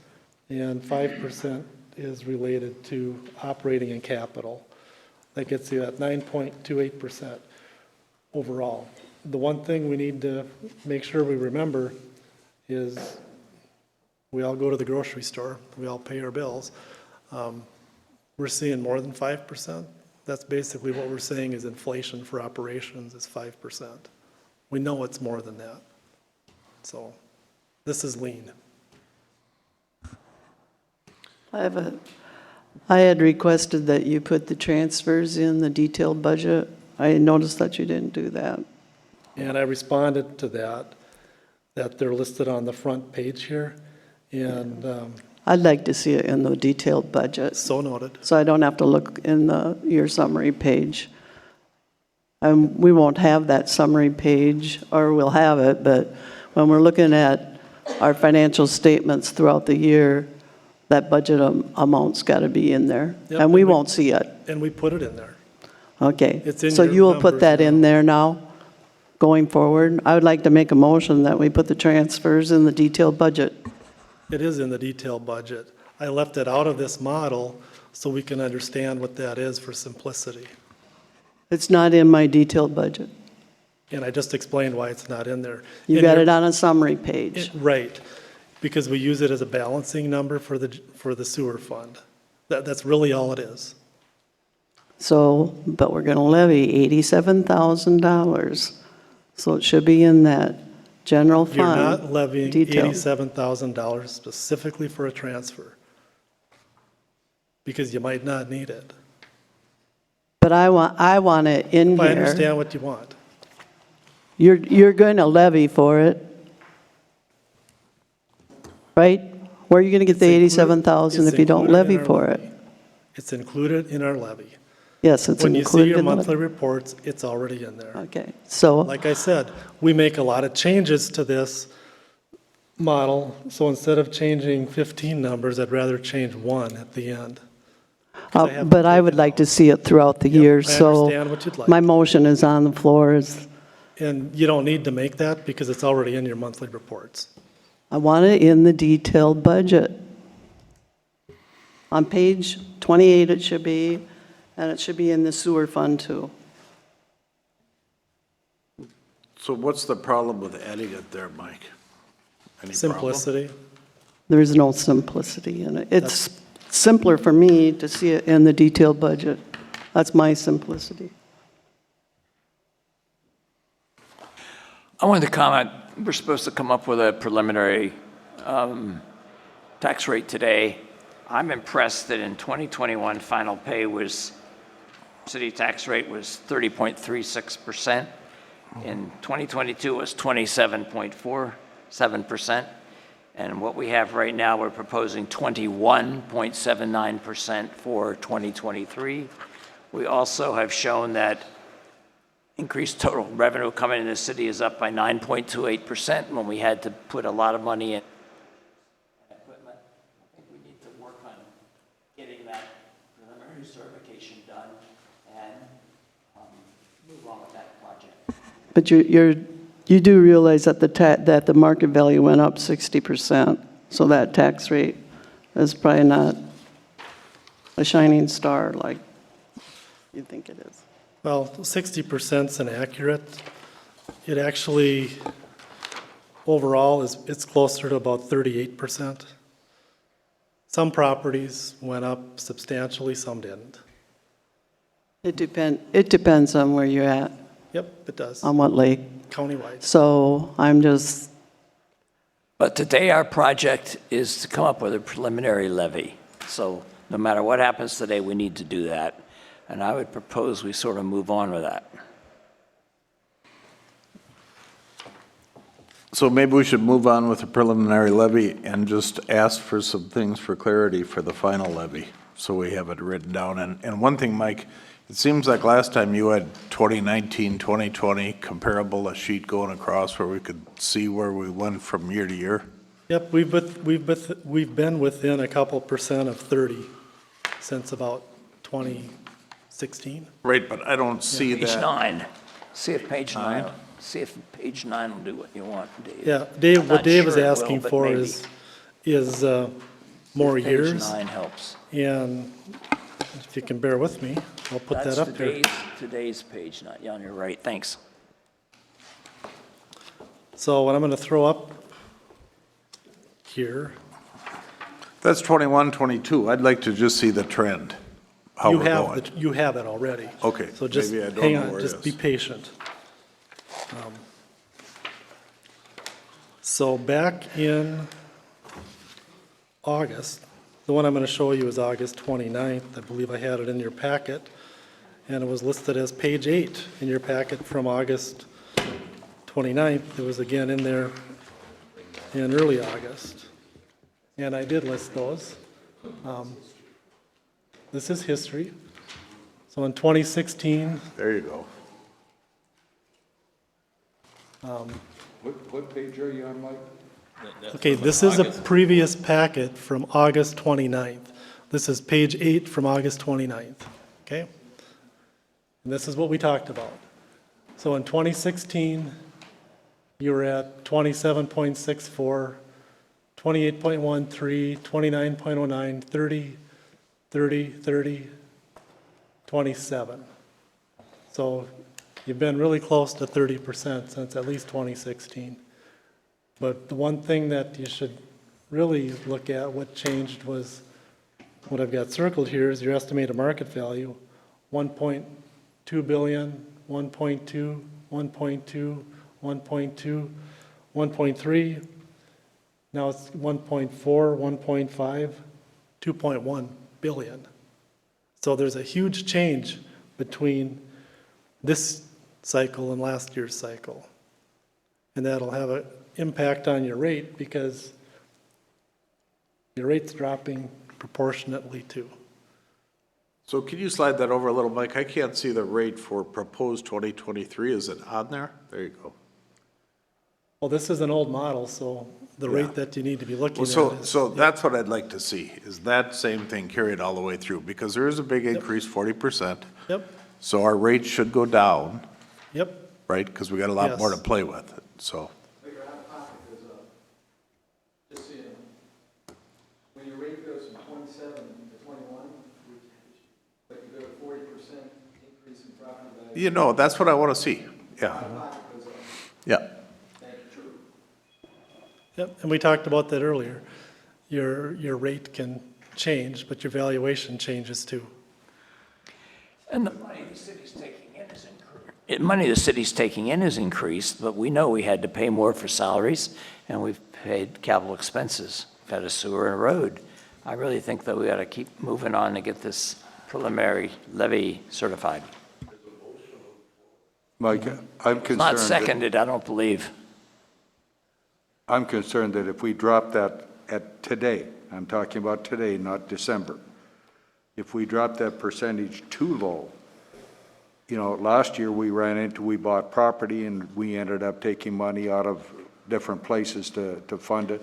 and 5% is related to operating and capital. That gets you at 9.28% overall. The one thing we need to make sure we remember is we all go to the grocery store, we all pay our bills. We're seeing more than 5%. That's basically what we're saying is inflation for operations is 5%. We know it's more than that. So this is lean. I had requested that you put the transfers in the detailed budget. I noticed that you didn't do that. And I responded to that they're listed on the front page here. And I'd like to see it in the detailed budget, so noted. so I don't have to look in your summary page. We won't have that summary page, or we'll have it, but when we're looking at our financial statements throughout the year, that budget amount's got to be in there, Yep, and we won't see it. And we put it in there. Okay, It's in so your you will put numbers that in now. there now, going forward? I would like to make a motion that we put the transfers in the detailed budget. It is in the detailed budget. I left it out of this model so we can understand what that is for simplicity. It's not in my detailed budget. And I just explained why it's not in there. You And got you're- it on a summary page. Right, because we use it as a balancing number for the sewer fund. That's really all it is. So, but we're going to levy $87,000. So it should be in that general fund. You're not levying detail. $87,000 specifically for a transfer, because you might not need it. But I want it in If I here. understand what you want. You're going to levy for it, right? Where are you going to get the It's included- $87,000 it's if you don't included in levy our for it? levy. It's included in our levy. Yes, it's When you see included your in the. monthly reports, it's already in there. Okay, so, Like I said, we make a lot of changes to this model, so instead of changing 15 numbers, I'd rather change one at the end. 'Cause I have but to I take would it like out. to see it throughout the Yep, year, I so. understand what you'd like. My motion is on the floor, And you don't need to make that because it's already in your monthly reports. I want it in the detailed budget. On page 28 it should be, and it should be in the sewer fund too. So what's the problem with adding it there, Mike? Any problem? Simplicity. There is no simplicity in it. It's simpler for me to see it in the detailed budget. That's my simplicity. I wanted to comment, we're supposed to come up with a preliminary tax rate today. I'm impressed that in 2021, final pay was, city tax rate was 30.36%. In 2022, it was 27.47%. And what we have right now, we're proposing 21.79% for 2023. We also have shown that increased total revenue coming in the city is up by 9.28% when we had to put a lot of money in equipment. I think we need to work on getting that preliminary certification done and move on with that project. But you do realize that that the market value went up 60%, so that tax rate is probably not a shining star like you think it is. Well, 60% is inaccurate. It actually, overall, it's closer to about 38%. Some properties went up substantially, some didn't. It depends on where you're at, Yep, it does, on what lake. countywide. So I'm just, But today, our project is to come up with a preliminary levy. So no matter what happens today, we need to do that. And I would propose we sort of move on with that. So maybe we should move on with the preliminary levy and just ask for some things for clarity for the final levy, so we have it written down. And one thing, Mike, it seems like last time you had 2019, 2020 comparable, a sheet going across where we could see where we went from year to year. Yep, we've been within a couple percent of 30 since about 2016. Right, but I don't see Page that. 9. See if page 9 will do what you want, Dave. Yeah, Dave, I'm what not Dave is sure it will, asking but for maybe. is more Page years. 9 helps. And if you can bear with me, I'll put that up here. That's today's page 9. Yeah, you're right, thanks. So what I'm going to throw up here, That's 21, 22. I'd like to just see the trend, how you we're have, going. you have it already. Okay, So just maybe I don't hang know on, where it just be is. patient. So back in August, the one I'm going to show you is August 29th. I believe I had it in your packet, and it was listed as page 8 in your packet from August 29th. It was again in there in early August, and I did list those. This is history. So in 2016, There you go. What page are you on, Mike? okay, this is a previous packet from August 29th. This is page 8 from August 29th, okay? And this is what we talked about. So in 2016, you were at 27.64, 28.13, 29.09, 30, 30, 30, 27. So you've been really close to 30% since at least 2016. But the one thing that you should really look at, what changed was, what I've got circled here is your estimated market value, 1.2 billion, 1.2, 1.2, 1.2, 1.3. Now it's 1.4, 1.5, 2.1 billion. So there's a huge change between this cycle and last year's cycle. And that'll have an impact on your rate because your rate's dropping proportionately too. So can you slide that over a little, Mike? I can't see the rate for proposed 2023. Is it on there? There you go. Well, this is an old model, so the Yeah. rate that you need to be looking Well, at is. so that's what I'd like to see, is that same thing carried all the way through, because there is a big increase, 40%. Yep, So our rate should go down, yep, right? Because we got a lot more to Yes. play with, so. Just seeing, when your rate goes from 27 to You know, that's what I want to see. Yeah. Yeah. Yep, and we talked about that earlier. Your rate can change, but your valuation changes too. And the money the city's taking in is increased. Money the city's taking in is increased, but we know we had to pay more for salaries, and we've paid capital expenses. We've had a sewer and a road. I really think that we ought to keep moving on to get this preliminary levy certified. Mike, I'm It's not concerned, seconded, I don't believe. I'm concerned that if we drop that at today, I'm talking about today, not December, if we drop that percentage too low, you know, last year we bought property and we ended up taking money out of different places to fund it.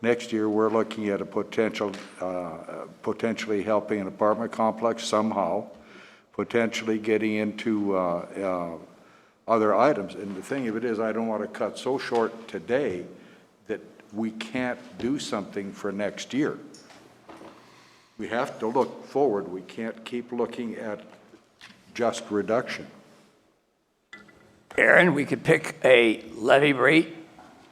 Next year, we're looking at a potentially helping an apartment complex somehow, potentially getting into other items. And the thing of it is, I don't want to cut so short today that we can't do something for next year. We have to look forward. We can't keep looking at just reduction. Aaron, we could pick a levy rate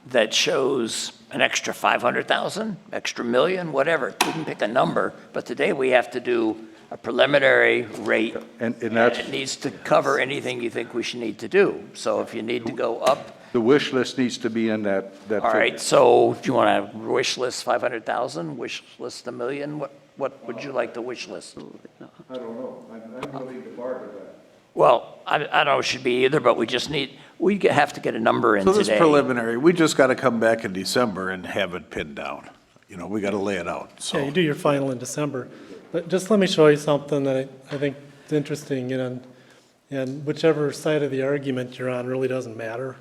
that shows an extra 500,000, extra million, whatever. We can pick a number, but today we have to do a preliminary rate. And that's, It needs to cover anything you think we should need to do. So if you need to go up, the wish list needs to be in that all figure. right, so do you want to wish list 500,000, wish list a million? What would you like to wish list? I don't know. I'm willing to barter that. Well, I don't know, it should be either, but we have to get a number in So this today. preliminary, we just got to come back in December and have it pinned down. You know, we got to lay it out, Yeah, so. you do your final in December. But just let me show you something that I think is interesting, and whichever side of the argument you're on really doesn't matter,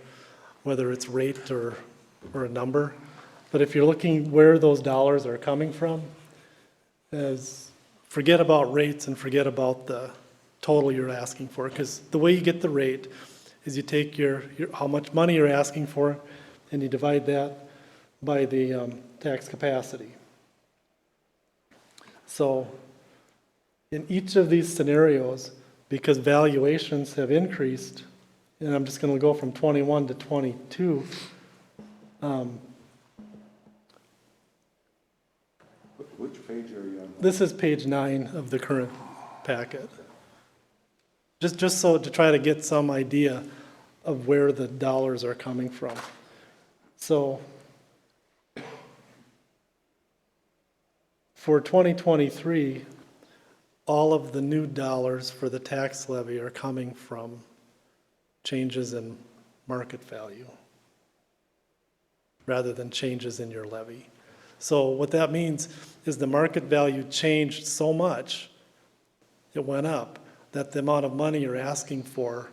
whether it's rate or a number. But if you're looking where those dollars are coming from, forget about rates and forget about the total you're asking for, because the way you get the rate is you take your how much money you're asking for, and you divide that by the tax capacity. So in each of these scenarios, because valuations have increased, and I'm just going to go from 21 to 22, Which page are you on? this is page 9 of the current packet. Just so to try to get some idea of where the dollars are coming from. So for 2023, all of the new dollars for the tax levy are coming from changes in market value rather than changes in your levy. So what that means is the market value changed so much, it went up, that the amount of money you're asking for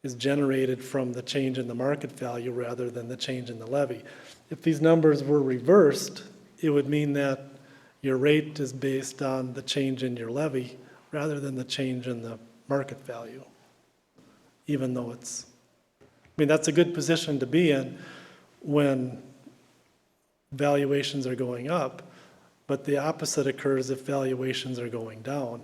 is generated from the change in the market value rather than the change in the levy. If these numbers were reversed, it would mean that your rate is based on the change in your levy rather than the change in the market value, even though that's a good position to be in when valuations are going up, but the opposite occurs if valuations are going down,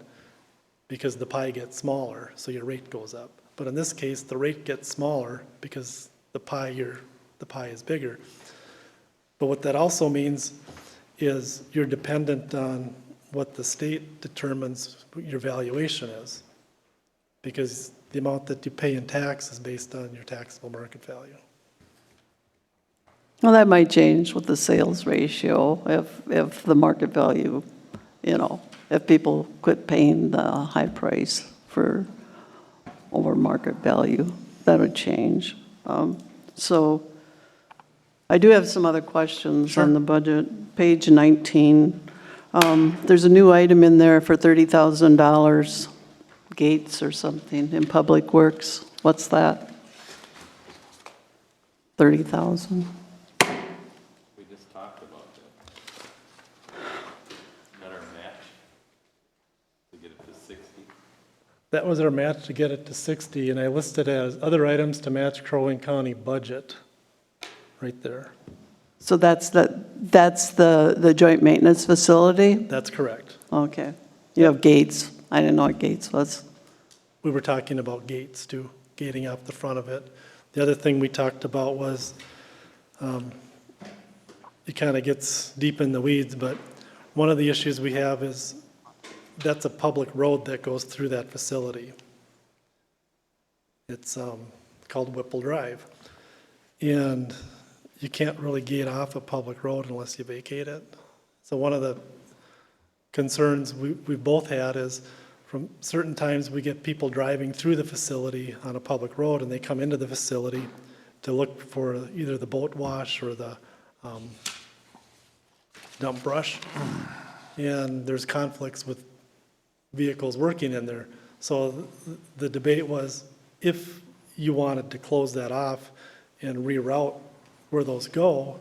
because the pie gets smaller, so your rate goes up. But in this case, the rate gets smaller because the pie is bigger. But what that also means is you're dependent on what the state determines your valuation is, because the amount that you pay in tax is based on your taxable market value. Well, that might change with the sales ratio if the market value, if people quit paying the high price for over market value, that would change. So I do have some other questions on the budget. Page 19, there's a new item in there for $30,000, gates or something in Public Works. What's that? 30,000? We just talked about that. Is that our match to get it to 60? That was our match to get it to 60, and I listed as other items to match Crow Wing County budget, right there. So that's that's the joint maintenance facility? That's correct. Okay. You have gates. I didn't know what gates was. We were talking about gates too, gating off the front of it. The other thing we talked about was, it kind of gets deep in the weeds, but one of the issues we have is that's a public road that goes through that facility. It's called Whipple Drive. And you can't really gate off a public road unless you vacate it. So one of the concerns we both had is from certain times we get people driving through the facility on a public road and they come into the facility to look for either the boat wash or the dump brush. And there's conflicts with vehicles working in there. So the debate was if you wanted to close that off and reroute where those go,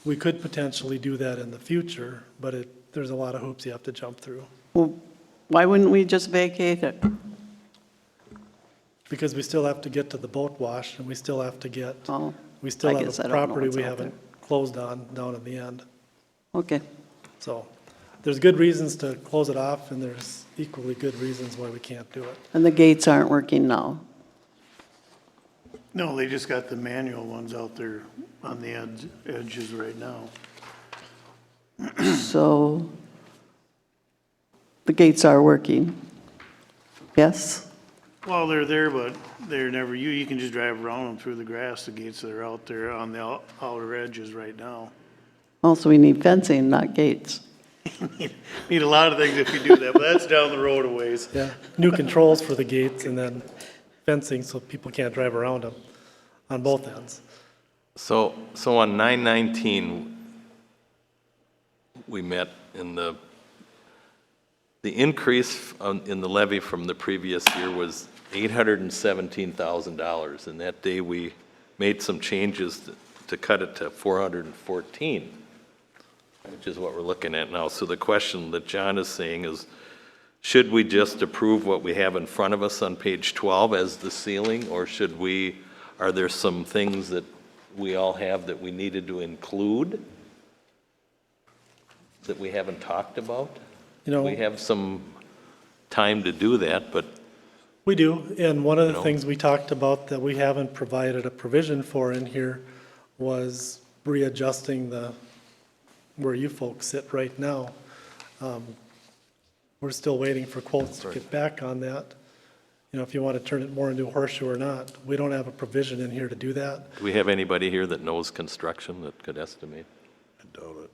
we could potentially do that in the future, but there's a lot of hoops you have to jump through. Well, why wouldn't we just vacate it? Because we still have to get to the boat wash and we still have to get, Oh, we still I have guess a I don't know property what's we out haven't closed on down in the end. okay. So there's good reasons to close it off and there's equally good reasons why we can't do it. And the gates aren't working now? No, they just got the manual ones out there on the edges right now. So the gates are working? Yes? Well, they're there, but they're never, you can just drive around them through the grass, the gates that are out there on the outer edges right now. Also, we need fencing, not gates. Need a lot of things if you do that, but that's down the road a ways. Yeah, new controls for the gates and then fencing so people can't drive around them on both ends. So on 9/19, we met in the increase in the levy from the previous year was $817,000. And that day we made some changes to cut it to 414, which is what we're looking at now. So the question that John is saying is, should we just approve what we have in front of us on page 12 as the ceiling, or are there some things that we all have that we needed to include that we haven't talked about? You know, We have some time to do that, but we do, and one of the You know. things we talked about that we haven't provided a provision for in here was readjusting where you folks sit right now. We're still waiting for quotes to get back on that. You know, if you want to turn it more into a horseshoe or not. We don't have a provision in here to do that. do we have anybody here that knows construction that could estimate? I doubt it.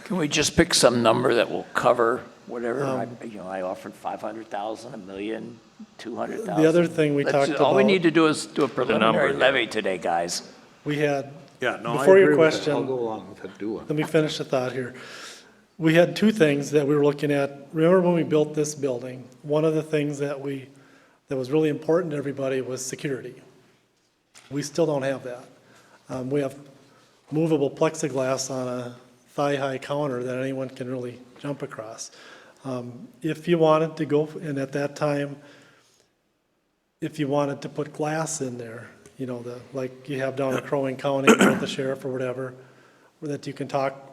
Can we just pick some number that will cover whatever? I offered 500,000, a million, 200,000. The other thing we talked All we about- need to do is do a preliminary yeah. levy today, guys. We had, Yeah, no, I before your agree with that. question. I'll go along with it, do it. Let me finish the thought here. We had two things that we were looking at. Remember when we built this building? One of the things that was really important to everybody was security. We still don't have that. We have movable plexiglass on a thigh-high counter that anyone can really jump across. If you wanted to go, and at that time, if you wanted to put glass in there, you know, like you have down in Crow Wing County with the sheriff or whatever, that you can talk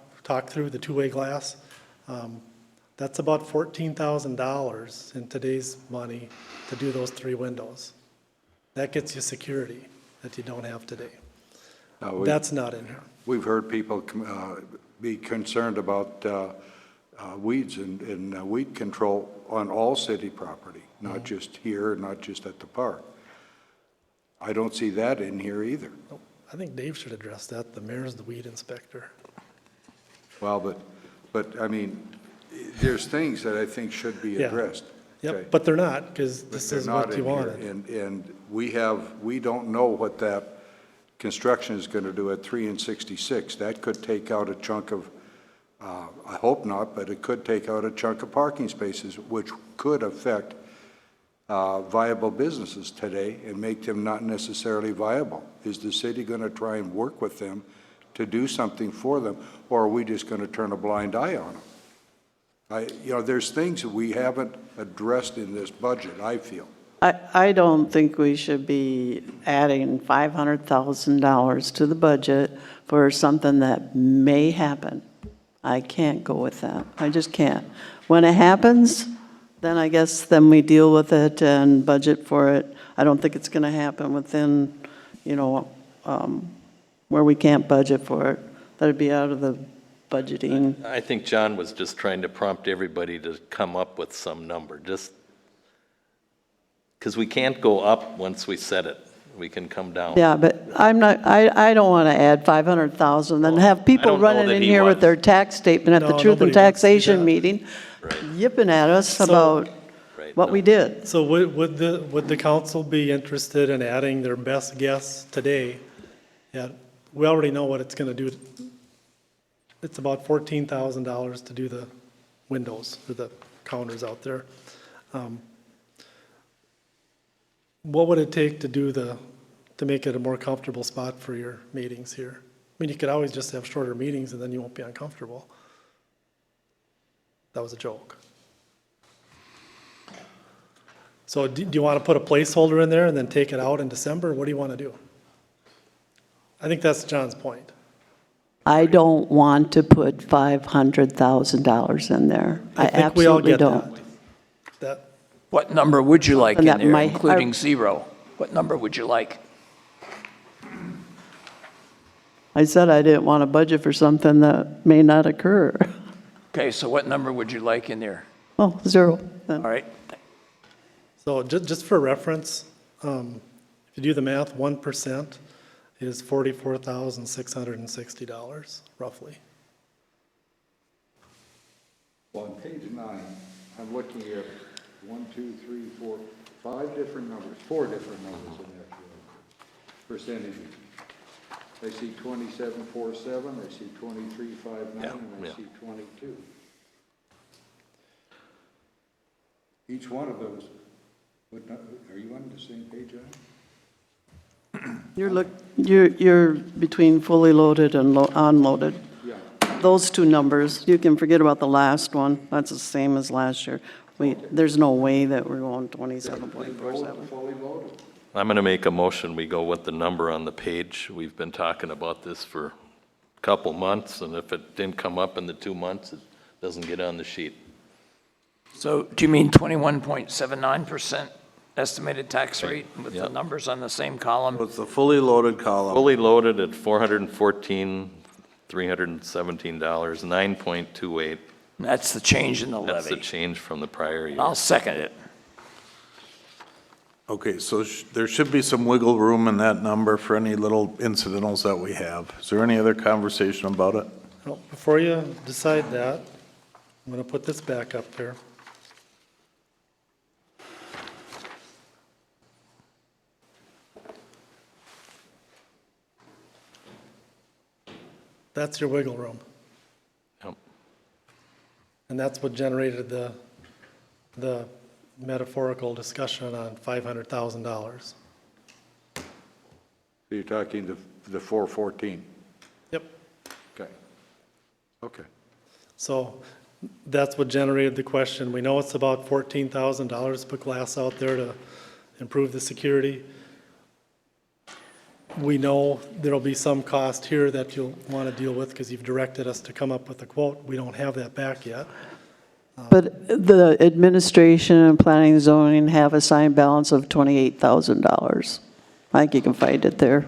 through the two-way glass, that's about $14,000 in today's money to do those three windows. That gets you security that you don't have today. Now, That's not in here. we've heard people be concerned about weeds and weed control on all city property, not just here, not just at the park. I don't see that in here either. I think Dave should address that. The mayor's the weed inspector. Well, but I mean, there's things that I think should be Yeah. addressed. okay? Yep, but they're not, because But this they're is not what you in here. wanted. And we don't know what that construction is going to do at 3 and 66. That could take out a chunk of, I hope not, but it could take out a chunk of parking spaces, which could affect viable businesses today and make them not necessarily viable. Is the city going to try and work with them to do something for them, or are we just going to turn a blind eye on them? There's things that we haven't addressed in this budget, I feel. I don't think we should be adding $500,000 to the budget for something that may happen. I can't go with that. I just can't. When it happens, then I guess then we deal with it and budget for it. I don't think it's going to happen within, where we can't budget for it. That'd be out of the budgeting. I think John was just trying to prompt everybody to come up with some number, just because we can't go up once we set it. We can come down. Yeah, but I don't want to add 500,000 and have I people don't know running that in he here with was. their tax statement at the No, Truth nobody and wants to do Taxation that. meeting, Right. yipping at us So- about Right, what no. we did. So would the council be interested in adding their best guess today? Yeah, we already know what it's gonna do. It's about $14,000 to do the windows or the counters out there. What would it take to to make it a more comfortable spot for your meetings here? I mean, you could always just have shorter meetings and then you won't be uncomfortable. That was a joke. So do you want to put a placeholder in there and then take it out in December? What do you want to do? I think that's John's point. I don't want to put $500,000 in there. I think we all absolutely get don't. That, What number would you like in And that there, might- including zero? What number would you like? I said I didn't want to budget for something that may not occur. Okay, so what number would you like in there? Oh, zero. then. All right, so just for reference, if you do the math, 1% is $44,660 roughly. Well, on page 9, I'm looking at 1, 2, 3, 4, 5 different numbers, 4 different numbers in that percentages. I see 2747, I see 2359, Yeah, and I yeah. see 22. Each one of those, are you on the same page, John? You're between fully loaded and unloaded. Yeah. Those two numbers, you can forget about the last one. That's the same as last year. There's no way that we're going 27.47. Fully loaded. I'm going to make a motion, we go with the number on the page. We've been talking about this for a couple months, and if it didn't come up in the 2 months, it doesn't get on the sheet. so do you mean 21.79% estimated tax rate with the Yep. numbers on the same column? It's the fully loaded column. Fully loaded at $414,317, 9.28. That's the change in the That's the levy. change from the prior year. I'll second it. Okay, so there should be some wiggle room in that number for any little incidentals that we have. Is there any other conversation about it? Well, before you decide that, I'm going to put this back up there. That's your wiggle room. Yep. And that's what generated the metaphorical discussion on $500,000. So you're talking the 414. Yep. Okay. Okay. So that's what generated the question. We know it's about $14,000 to put glass out there to improve the security. We know there'll be some cost here that you'll want to deal with because you've directed us to come up with a quote. We don't have that back yet. But the administration and planning and zoning have a signed balance of $28,000. I think you can find it there.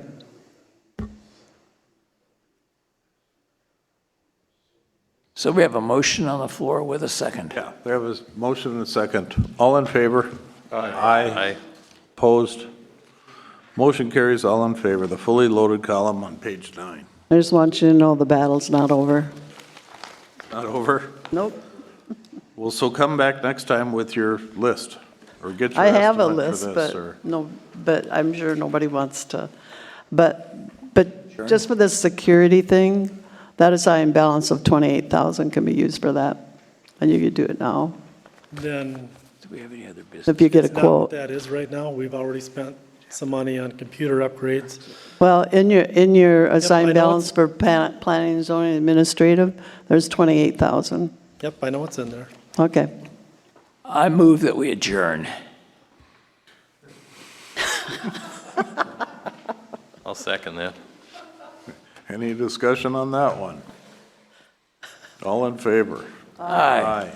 So we have a motion on the floor with a second. Yeah. We have a motion and a second. All in favor? Aye. Aye. Opposed? Motion carries, all in favor. The fully loaded column on page 9. I just want you to know the battle's not over. Not over? Nope. Well, so come back next time with your list, or get your I have a estimate for list, this, or- but I'm sure nobody wants to. But just for this security thing, that assigned balance of 28,000 can be used for that. And you could do it now, Then Do we have any other business? if you get a it's not what quote. that is right now. We've already spent some money on computer upgrades. Well, in your I assigned know balance for planning and zoning administrative, there's 28,000. Yep, I know it's in there. Okay. I move that we adjourn. I'll second that. Any discussion on that one? All in favor? Aye. Aye.